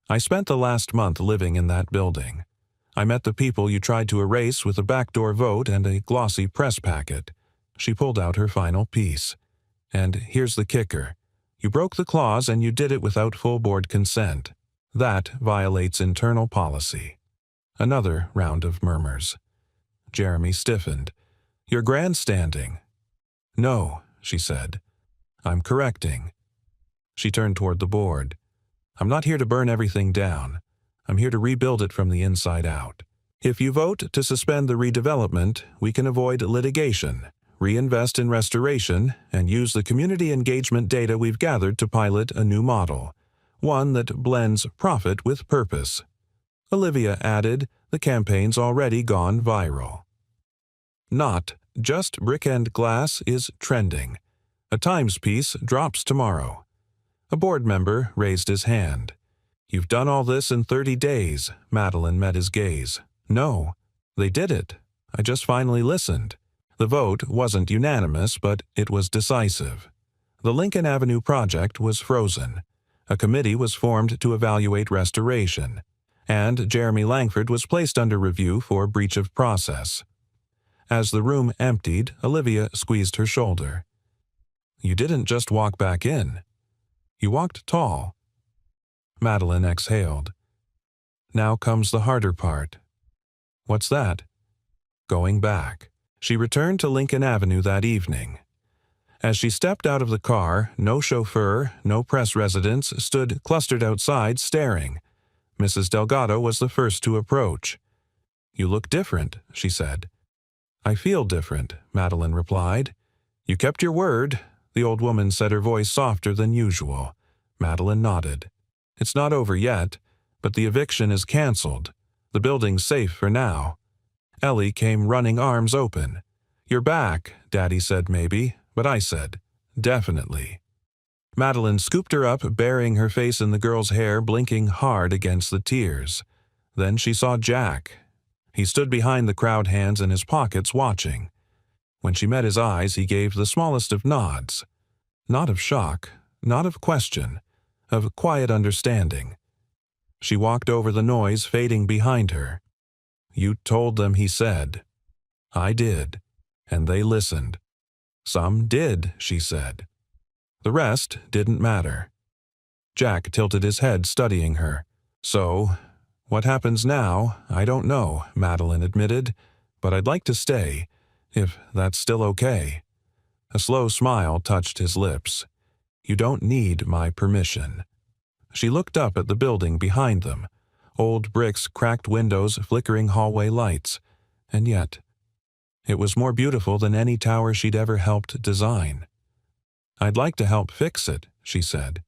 "I spent the last month living in that building. I met the people you tried to erase with a backdoor vote and a glossy press packet." She pulled out her final piece. "And here's the kicker. You broke the clause and you did it without full board consent. That violates internal policy." Another round of murmurs. Jeremy stiffened. "You're grandstanding." "No," she said. "I'm correcting." She turned toward the board. "I'm not here to burn everything down. I'm here to rebuild it from the inside out. If you vote to suspend the redevelopment, we can avoid litigation, reinvest in restoration, and use the community engagement data we've gathered to pilot a new model, one that blends profit with purpose." Olivia added, "The campaign's already gone viral." Not just brick and glass is trending. A Times piece drops tomorrow. A board member raised his hand. You've done all this in 30 days, Madeline met his gaze. No, they did it. I just finally listened. The vote wasn't unanimous, but it was decisive. The Lincoln Avenue project was frozen. A committee was formed to evaluate restoration, and Jeremy Langford was placed under review for breach of process. As the room emptied, Olivia squeezed her shoulder. You didn't just walk back in. You walked tall. Madeline exhaled. Now comes the harder part. What's that? Going back. She returned to Lincoln Avenue that evening. As she stepped out of the car, no chauffeur, no press residents stood clustered outside staring. Mrs. Delgado was the first to approach. You look different, she said. I feel different, Madeline replied. You kept your word, the old woman said, her voice softer than usual. Madeline nodded. It's not over yet, but the eviction is canceled. The building's safe for now. Ellie came running, arms open. You're back, Daddy said maybe, but I said, definitely. Madeline scooped her up, burying her face in the girl's hair, blinking hard against the tears. Then she saw Jack. He stood behind the crowd, hands in his pockets, watching. When she met his eyes, he gave the smallest of nods. Not of shock, not of question, of quiet understanding. She walked over the noise fading behind her. You told them, he said. I did, and they listened. Some did, she said. The rest didn't matter. Jack tilted his head, studying her. So, what happens now, I don't know, Madeline admitted, but I'd like to stay, if that's still okay. A slow smile touched his lips. You don't need my permission. She looked up at the building behind them. Old bricks, cracked windows, flickering hallway lights. And yet, it was more beautiful than any tower she'd ever helped design. I'd like to help fix it, she said.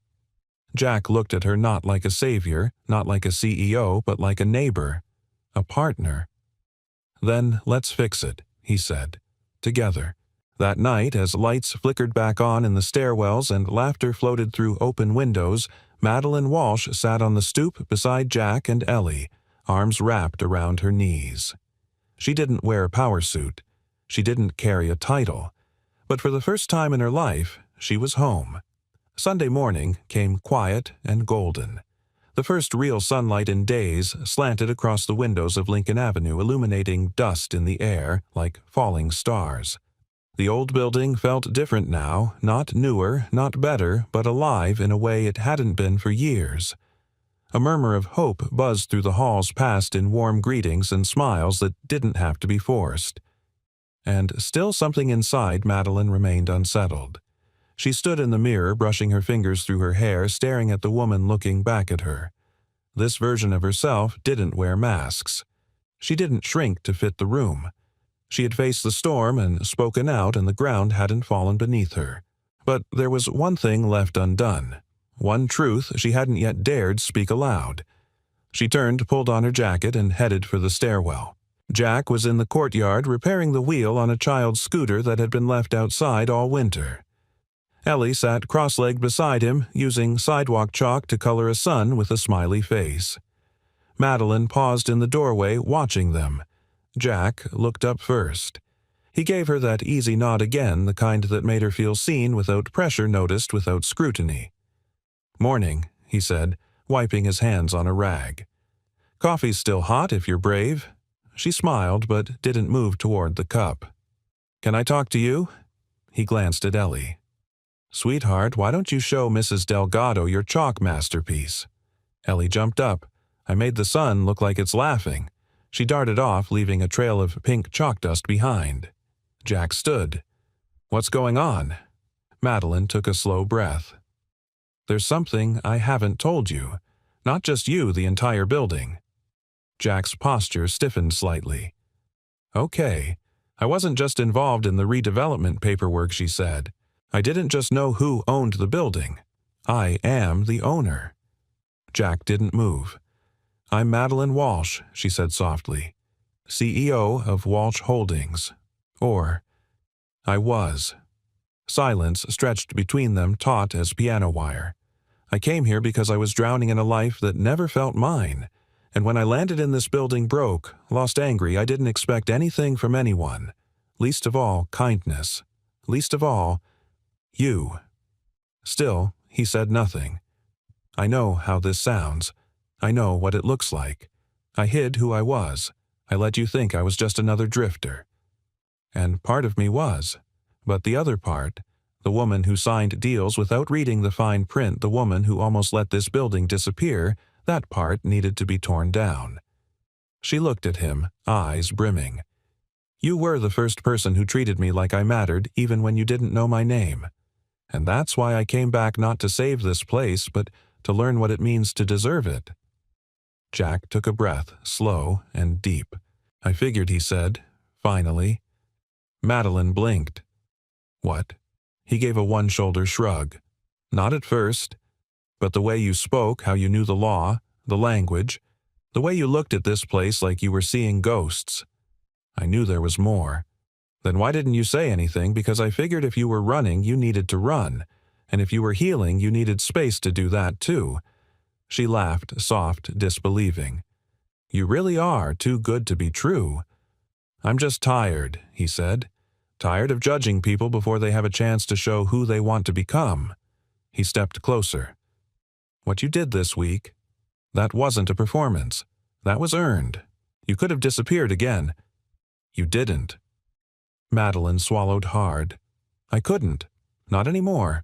Jack looked at her, not like a savior, not like a CEO, but like a neighbor, a partner. Then let's fix it, he said, together. That night, as lights flickered back on in the stairwells and laughter floated through open windows, Madeline Walsh sat on the stoop beside Jack and Ellie, arms wrapped around her knees. She didn't wear a power suit. She didn't carry a title. But for the first time in her life, she was home. Sunday morning came quiet and golden. The first real sunlight in days slanted across the windows of Lincoln Avenue, illuminating dust in the air like falling stars. The old building felt different now, not newer, not better, but alive in a way it hadn't been for years. A murmur of hope buzzed through the halls, passed in warm greetings and smiles that didn't have to be forced. And still something inside Madeline remained unsettled. She stood in the mirror, brushing her fingers through her hair, staring at the woman looking back at her. This version of herself didn't wear masks. She didn't shrink to fit the room. She had faced the storm and spoken out, and the ground hadn't fallen beneath her. But there was one thing left undone. One truth she hadn't yet dared speak aloud. She turned, pulled on her jacket, and headed for the stairwell. Jack was in the courtyard repairing the wheel on a child's scooter that had been left outside all winter. Ellie sat cross-legged beside him, using sidewalk chalk to color a sun with a smiley face. Madeline paused in the doorway, watching them. Jack looked up first. He gave her that easy nod again, the kind that made her feel seen without pressure, noticed without scrutiny. "Morning," he said, wiping his hands on a rag. "Coffee's still hot if you're brave." She smiled, but didn't move toward the cup. "Can I talk to you?" He glanced at Ellie. "Sweetheart, why don't you show Mrs. Delgado your chalk masterpiece?" Ellie jumped up. "I made the sun look like it's laughing." She darted off, leaving a trail of pink chalk dust behind. Jack stood. "What's going on?" Madeline took a slow breath. "There's something I haven't told you. Not just you, the entire building." Jack's posture stiffened slightly. "Okay. I wasn't just involved in the redevelopment paperwork," she said. "I didn't just know who owned the building. I am the owner." Jack didn't move. "I'm Madeline Walsh," she said softly. "CEO of Walsh Holdings. Or, I was." Silence stretched between them, taut as piano wire. I came here because I was drowning in a life that never felt mine. And when I landed in this building broke, lost angry, I didn't expect anything from anyone. Least of all, kindness. Least of all, you. Still, he said nothing. I know how this sounds. I know what it looks like. I hid who I was. I let you think I was just another drifter. And part of me was. But the other part, the woman who signed deals without reading the fine print, the woman who almost let this building disappear, that part needed to be torn down. She looked at him, eyes brimming. You were the first person who treated me like I mattered, even when you didn't know my name. And that's why I came back not to save this place, but to learn what it means to deserve it. Jack took a breath, slow and deep. I figured, he said, finally. Madeline blinked. What? He gave a one-shoulder shrug. Not at first. But the way you spoke, how you knew the law, the language, the way you looked at this place like you were seeing ghosts. I knew there was more. Then why didn't you say anything? Because I figured if you were running, you needed to run. And if you were healing, you needed space to do that too. She laughed, soft, disbelieving. You really are too good to be true. I'm just tired, he said. Tired of judging people before they have a chance to show who they want to become. He stepped closer. What you did this week, that wasn't a performance. That was earned. You could have disappeared again. You didn't. Madeline swallowed hard. I couldn't. Not anymore.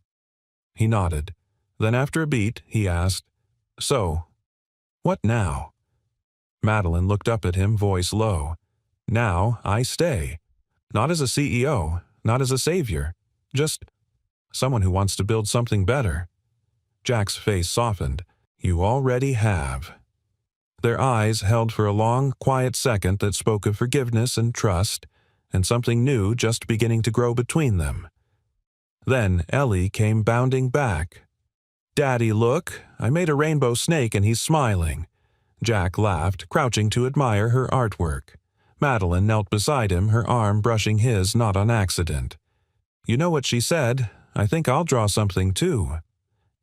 He nodded. Then after a beat, he asked, So, what now? Madeline looked up at him, voice low. Now I stay. Not as a CEO, not as a savior. Just someone who wants to build something better. Jack's face softened. You already have. Their eyes held for a long, quiet second that spoke of forgiveness and trust, and something new just beginning to grow between them. Then Ellie came bounding back. Daddy, look, I made a rainbow snake and he's smiling. Jack laughed, crouching to admire her artwork. Madeline knelt beside him, her arm brushing his, not on accident. You know what she said? I think I'll draw something too.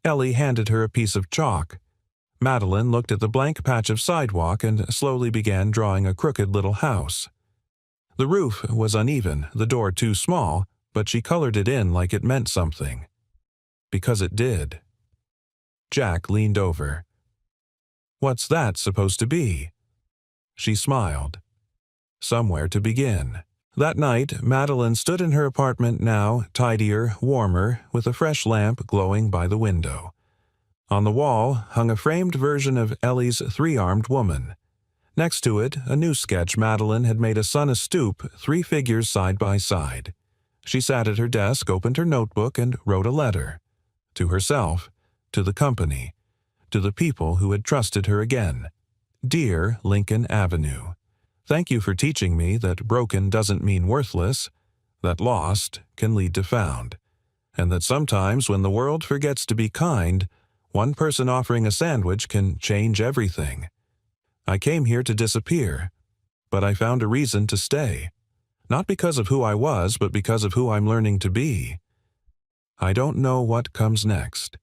Ellie handed her a piece of chalk. Madeline looked at the blank patch of sidewalk and slowly began drawing a crooked little house. The roof was uneven, the door too small, but she colored it in like it meant something. Because it did. Jack leaned over. What's that supposed to be? She smiled. Somewhere to begin. That night, Madeline stood in her apartment now, tidier, warmer, with a fresh lamp glowing by the window. On the wall hung a framed version of Ellie's three-armed woman. Next to it, a new sketch Madeline had made, a sun astoop, 3 figures side by side. She sat at her desk, opened her notebook, and wrote a letter. To herself, to the company, to the people who had trusted her again. Dear Lincoln Avenue, thank you for teaching me that broken doesn't mean worthless, that lost can lead to found, and that sometimes when the world forgets to be kind, one person offering a sandwich can change everything. I came here to disappear, but I found a reason to stay. Not because of who I was, but because of who I'm learning to be. I don't know what comes next,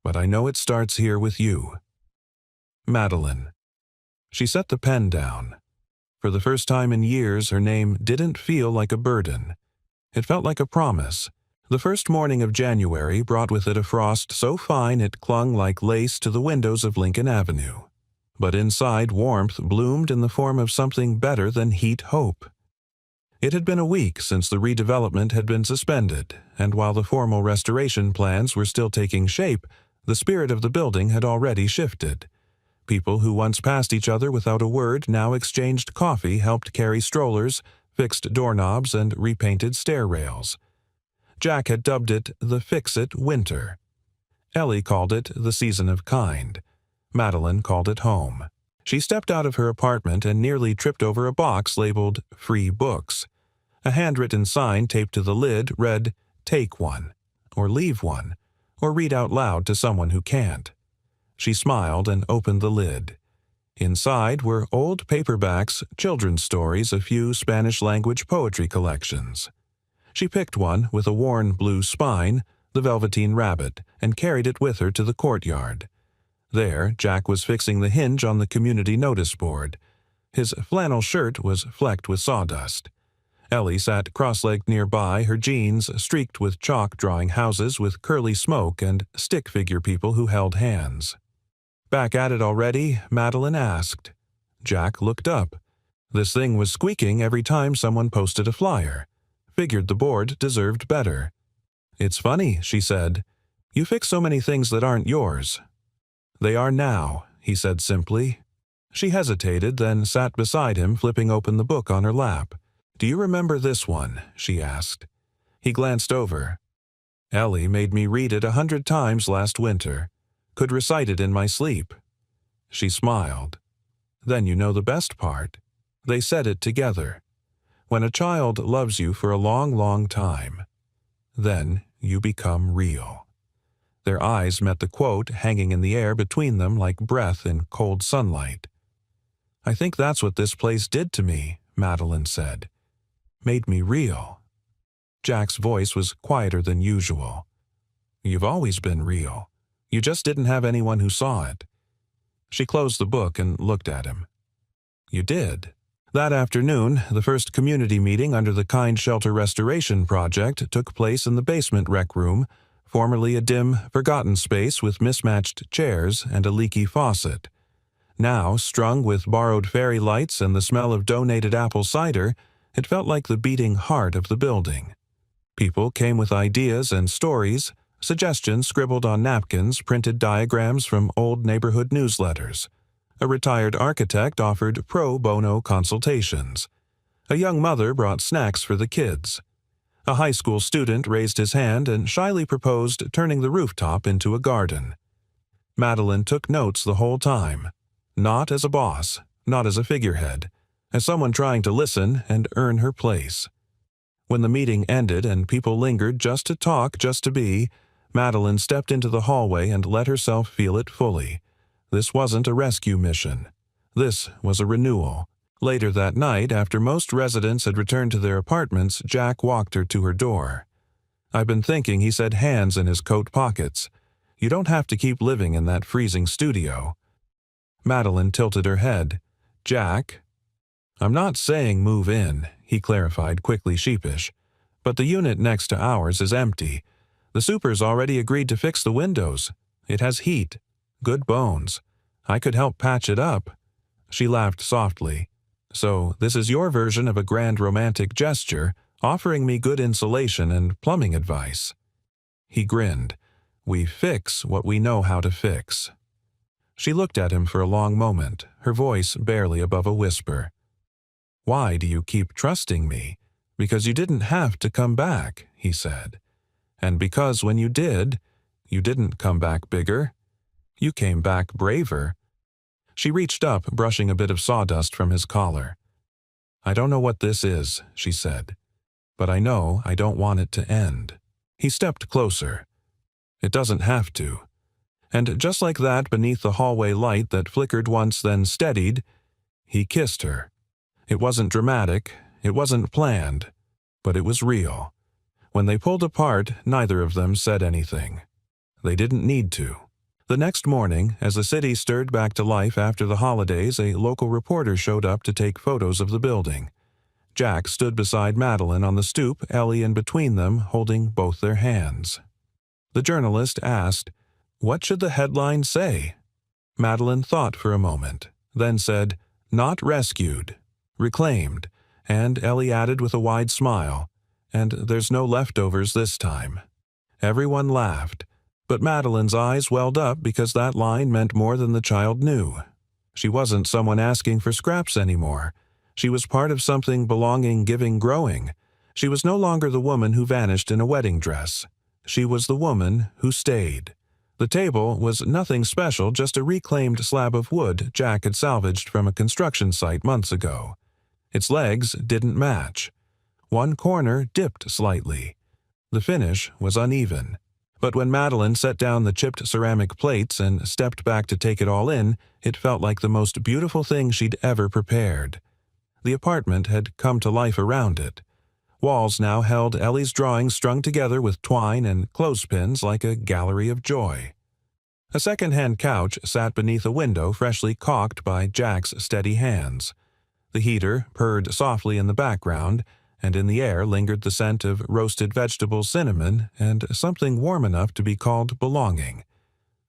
but I know it starts here with you. Madeline. She set the pen down. For the first time in years, her name didn't feel like a burden. It felt like a promise. The first morning of January brought with it a frost so fine it clung like lace to the windows of Lincoln Avenue. But inside, warmth bloomed in the form of something better than heat hope. It had been a week since the redevelopment had been suspended, and while the formal restoration plans were still taking shape, the spirit of the building had already shifted. People who once passed each other without a word now exchanged coffee, helped carry strollers, fixed doorknobs, and repainted stair rails. Jack had dubbed it the Fix-It Winter. Ellie called it the Season of Kind. Madeline called it home. She stepped out of her apartment and nearly tripped over a box labeled Free Books. A handwritten sign taped to the lid read, Take one, or leave one, or read out loud to someone who can't. She smiled and opened the lid. Inside were old paperbacks, children's stories, a few Spanish-language poetry collections. She picked one with a worn blue spine, the Velveteen Rabbit, and carried it with her to the courtyard. There, Jack was fixing the hinge on the community notice board. His flannel shirt was flecked with sawdust. Ellie sat cross-legged nearby, her jeans streaked with chalk drawing houses with curly smoke and stick figure people who held hands. "Back at it already?" Madeline asked. Jack looked up. This thing was squeaking every time someone posted a flyer. Figured the board deserved better. "It's funny," she said. "You fix so many things that aren't yours." "They are now," he said simply. She hesitated, then sat beside him, flipping open the book on her lap. "Do you remember this one?" she asked. He glanced over. "Ellie made me read it 100 times last winter. Could recite it in my sleep." She smiled. "Then you know the best part." They said it together. "When a child loves you for a long, long time, then you become real." Their eyes met the quote hanging in the air between them like breath in cold sunlight. "I think that's what this place did to me," Madeline said. "Made me real." Jack's voice was quieter than usual. "You've always been real. You just didn't have anyone who saw it." She closed the book and looked at him. "You did." That afternoon, the first community meeting under the Kind Shelter Restoration Project took place in the basement rec room, formerly a dim, forgotten space with mismatched chairs and a leaky faucet. Now, strung with borrowed fairy lights and the smell of donated apple cider, it felt like the beating heart of the building. People came with ideas and stories, suggestions scribbled on napkins, printed diagrams from old neighborhood newsletters. A retired architect offered pro bono consultations. A young mother brought snacks for the kids. A high school student raised his hand and shyly proposed turning the rooftop into a garden. Madeline took notes the whole time. Not as a boss, not as a figurehead, as someone trying to listen and earn her place. When the meeting ended and people lingered just to talk, just to be, Madeline stepped into the hallway and let herself feel it fully. This wasn't a rescue mission. This was a renewal. Later that night, after most residents had returned to their apartments, Jack walked her to her door. "I've been thinking," he said, hands in his coat pockets. "You don't have to keep living in that freezing studio." Madeline tilted her head. "Jack?" "I'm not saying move in," he clarified, quickly sheepish. "But the unit next to ours is empty. The super's already agreed to fix the windows. It has heat. Good bones. I could help patch it up." She laughed softly. "So this is your version of a grand romantic gesture, offering me good insulation and plumbing advice." He grinned. "We fix what we know how to fix." She looked at him for a long moment, her voice barely above a whisper. "Why do you keep trusting me? Because you didn't have to come back," he said. "And because when you did, you didn't come back bigger. You came back braver." She reached up, brushing a bit of sawdust from his collar. "I don't know what this is," she said, "but I know I don't want it to end." He stepped closer. "It doesn't have to." And just like that, beneath the hallway light that flickered once then steadied, he kissed her. It wasn't dramatic, it wasn't planned, but it was real. When they pulled apart, neither of them said anything. They didn't need to. The next morning, as the city stirred back to life after the holidays, a local reporter showed up to take photos of the building. Jack stood beside Madeline on the stoop, Ellie in between them, holding both their hands. The journalist asked, "What should the headline say?" Madeline thought for a moment, then said, "Not rescued, reclaimed," and Ellie added with a wide smile, "And there's no leftovers this time." Everyone laughed. But Madeline's eyes welled up because that line meant more than the child knew. She wasn't someone asking for scraps anymore. She was part of something belonging, giving, growing. She was no longer the woman who vanished in a wedding dress. She was the woman who stayed. The table was nothing special, just a reclaimed slab of wood Jack had salvaged from a construction site months ago. Its legs didn't match. One corner dipped slightly. The finish was uneven. But when Madeline set down the chipped ceramic plates and stepped back to take it all in, it felt like the most beautiful thing she'd ever prepared. The apartment had come to life around it. Walls now held Ellie's drawings strung together with twine and clothespins like a gallery of joy. A second-hand couch sat beneath a window freshly caulked by Jack's steady hands. The heater purred softly in the background, and in the air lingered the scent of roasted vegetables, cinnamon, and something warm enough to be called belonging.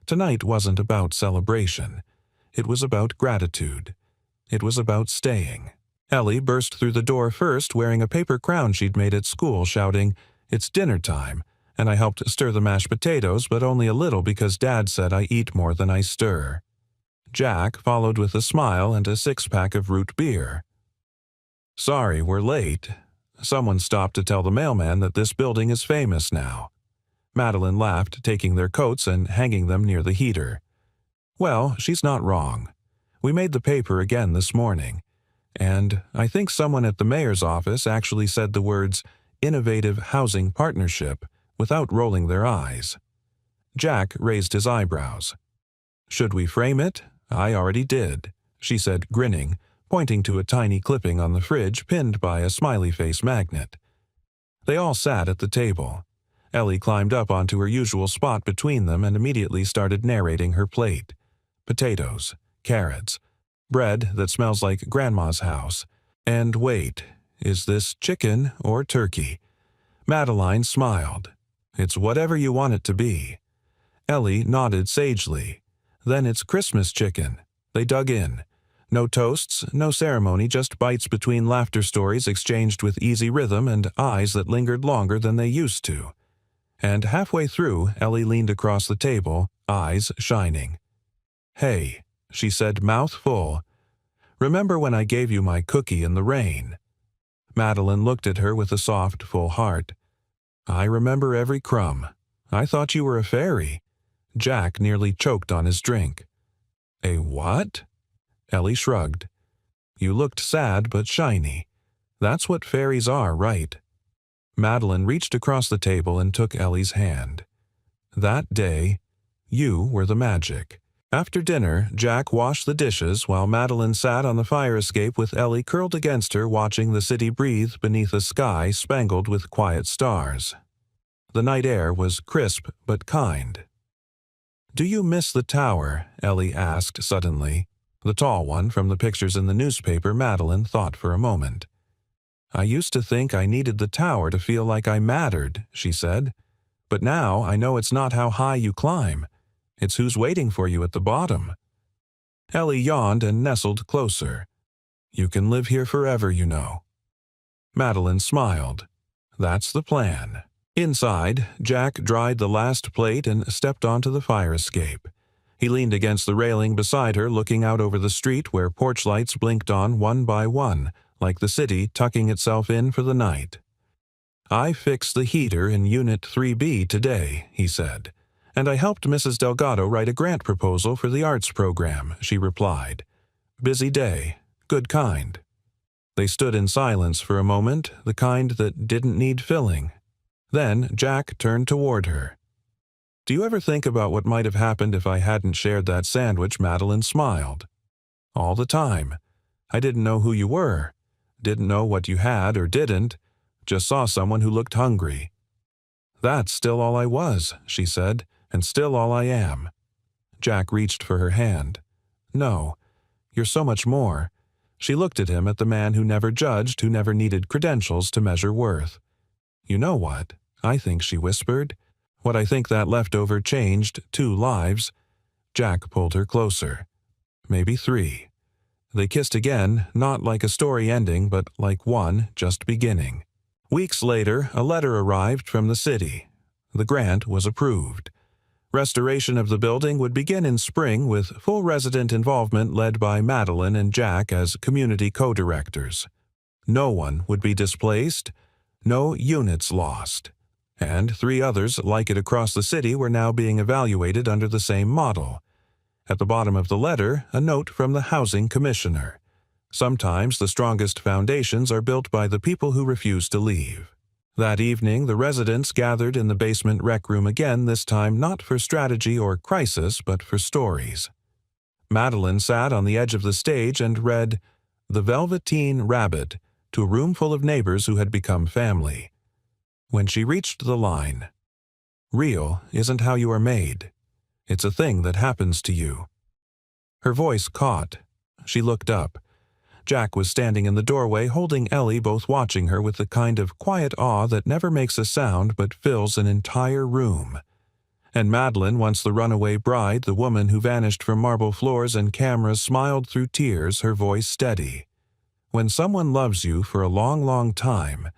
Tonight wasn't about celebration. It was about gratitude. It was about staying. Ellie burst through the door first, wearing a paper crown she'd made at school, shouting, "It's dinner time," and I helped stir the mashed potatoes, but only a little because Dad said I eat more than I stir. Jack followed with a smile and a six-pack of root beer. "Sorry, we're late. Someone stopped to tell the mailman that this building is famous now." Madeline laughed, taking their coats and hanging them near the heater. "Well, she's not wrong. We made the paper again this morning. And I think someone at the mayor's office actually said the words, 'Innovative Housing Partnership,' without rolling their eyes." Jack raised his eyebrows. "Should we frame it? I already did," she said, grinning, pointing to a tiny clipping on the fridge pinned by a smiley face magnet. They all sat at the table. Ellie climbed up onto her usual spot between them and immediately started narrating her plate. Potatoes, carrots, bread that smells like Grandma's house. And wait, is this chicken or turkey? Madeline smiled. "It's whatever you want it to be." Ellie nodded sagely. "Then it's Christmas chicken." They dug in. No toasts, no ceremony, just bites between laughter stories exchanged with easy rhythm and eyes that lingered longer than they used to. And halfway through, Ellie leaned across the table, eyes shining. "Hey," she said, mouth full. "Remember when I gave you my cookie in the rain?" Madeline looked at her with a soft, full heart. "I remember every crumb. I thought you were a fairy." Jack nearly choked on his drink. "A what?" Ellie shrugged. "You looked sad but shiny. That's what fairies are, right?" Madeline reached across the table and took Ellie's hand. "That day, you were the magic." After dinner, Jack washed the dishes while Madeline sat on the fire escape with Ellie curled against her, watching the city breathe beneath a sky spangled with quiet stars. The night air was crisp but kind. "Do you miss the tower?" Ellie asked suddenly. The tall one from the pictures in the newspaper. Madeline thought for a moment. "I used to think I needed the tower to feel like I mattered," she said. "But now I know it's not how high you climb. It's who's waiting for you at the bottom." Ellie yawned and nestled closer. "You can live here forever, you know." Madeline smiled. "That's the plan." Inside, Jack dried the last plate and stepped onto the fire escape. He leaned against the railing beside her, looking out over the street where porch lights blinked on one by one, like the city tucking itself in for the night. "I fixed the heater in Unit 3B today," he said. "And I helped Mrs. Delgado write a grant proposal for the arts program," she replied. "Busy day. Good kind." They stood in silence for a moment, the kind that didn't need filling. Then Jack turned toward her. "Do you ever think about what might have happened if I hadn't shared that sandwich?" Madeline smiled. "All the time. I didn't know who you were. Didn't know what you had or didn't. Just saw someone who looked hungry." "That's still all I was," she said, "and still all I am." Jack reached for her hand. "No, you're so much more." She looked at him, at the man who never judged, who never needed credentials to measure worth. "You know what? I think," she whispered. "What I think that leftover changed 2 lives." Jack pulled her closer. "Maybe 3. They kissed again, not like a story ending, but like one just beginning. Weeks later, a letter arrived from the city. The grant was approved. Restoration of the building would begin in spring with full resident involvement led by Madeline and Jack as community co-directors. No one would be displaced, no units lost. And 3 others like it across the city were now being evaluated under the same model. At the bottom of the letter, a note from the housing commissioner. Sometimes the strongest foundations are built by the people who refuse to leave. That evening, the residents gathered in the basement rec room again, this time not for strategy or crisis, but for stories. Madeline sat on the edge of the stage and read, "The Velveteen Rabbit, to a room full of neighbors who had become family. When she reached the line, "Real isn't how you are made. It's a thing that happens to you," her voice caught. She looked up. Jack was standing in the doorway holding Ellie, both watching her with the kind of quiet awe that never makes a sound but fills an entire room. And Madeline, once the runaway bride, the woman who vanished from marble floors and cameras, smiled through tears, her voice steady. When someone loves you for a long, long time,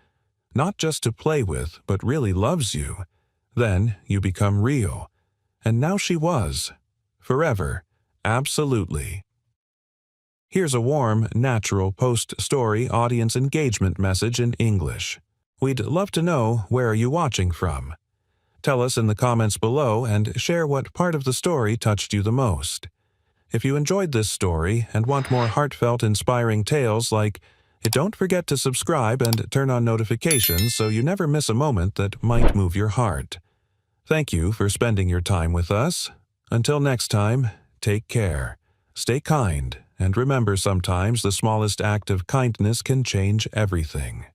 not just to play with, but really loves you, then you become real. And now she was. Forever. Absolutely. Here's a warm, natural post-story audience engagement message in English. We'd love to know, where are you watching from? Tell us in the comments below and share what part of the story touched you the most. If you enjoyed this story and want more heartfelt, inspiring tales like it, don't forget to subscribe and turn on notifications so you never miss a moment that might move your heart. Thank you for spending your time with us. Until next time, take care, stay kind, and remember, sometimes the smallest act of kindness can change everything.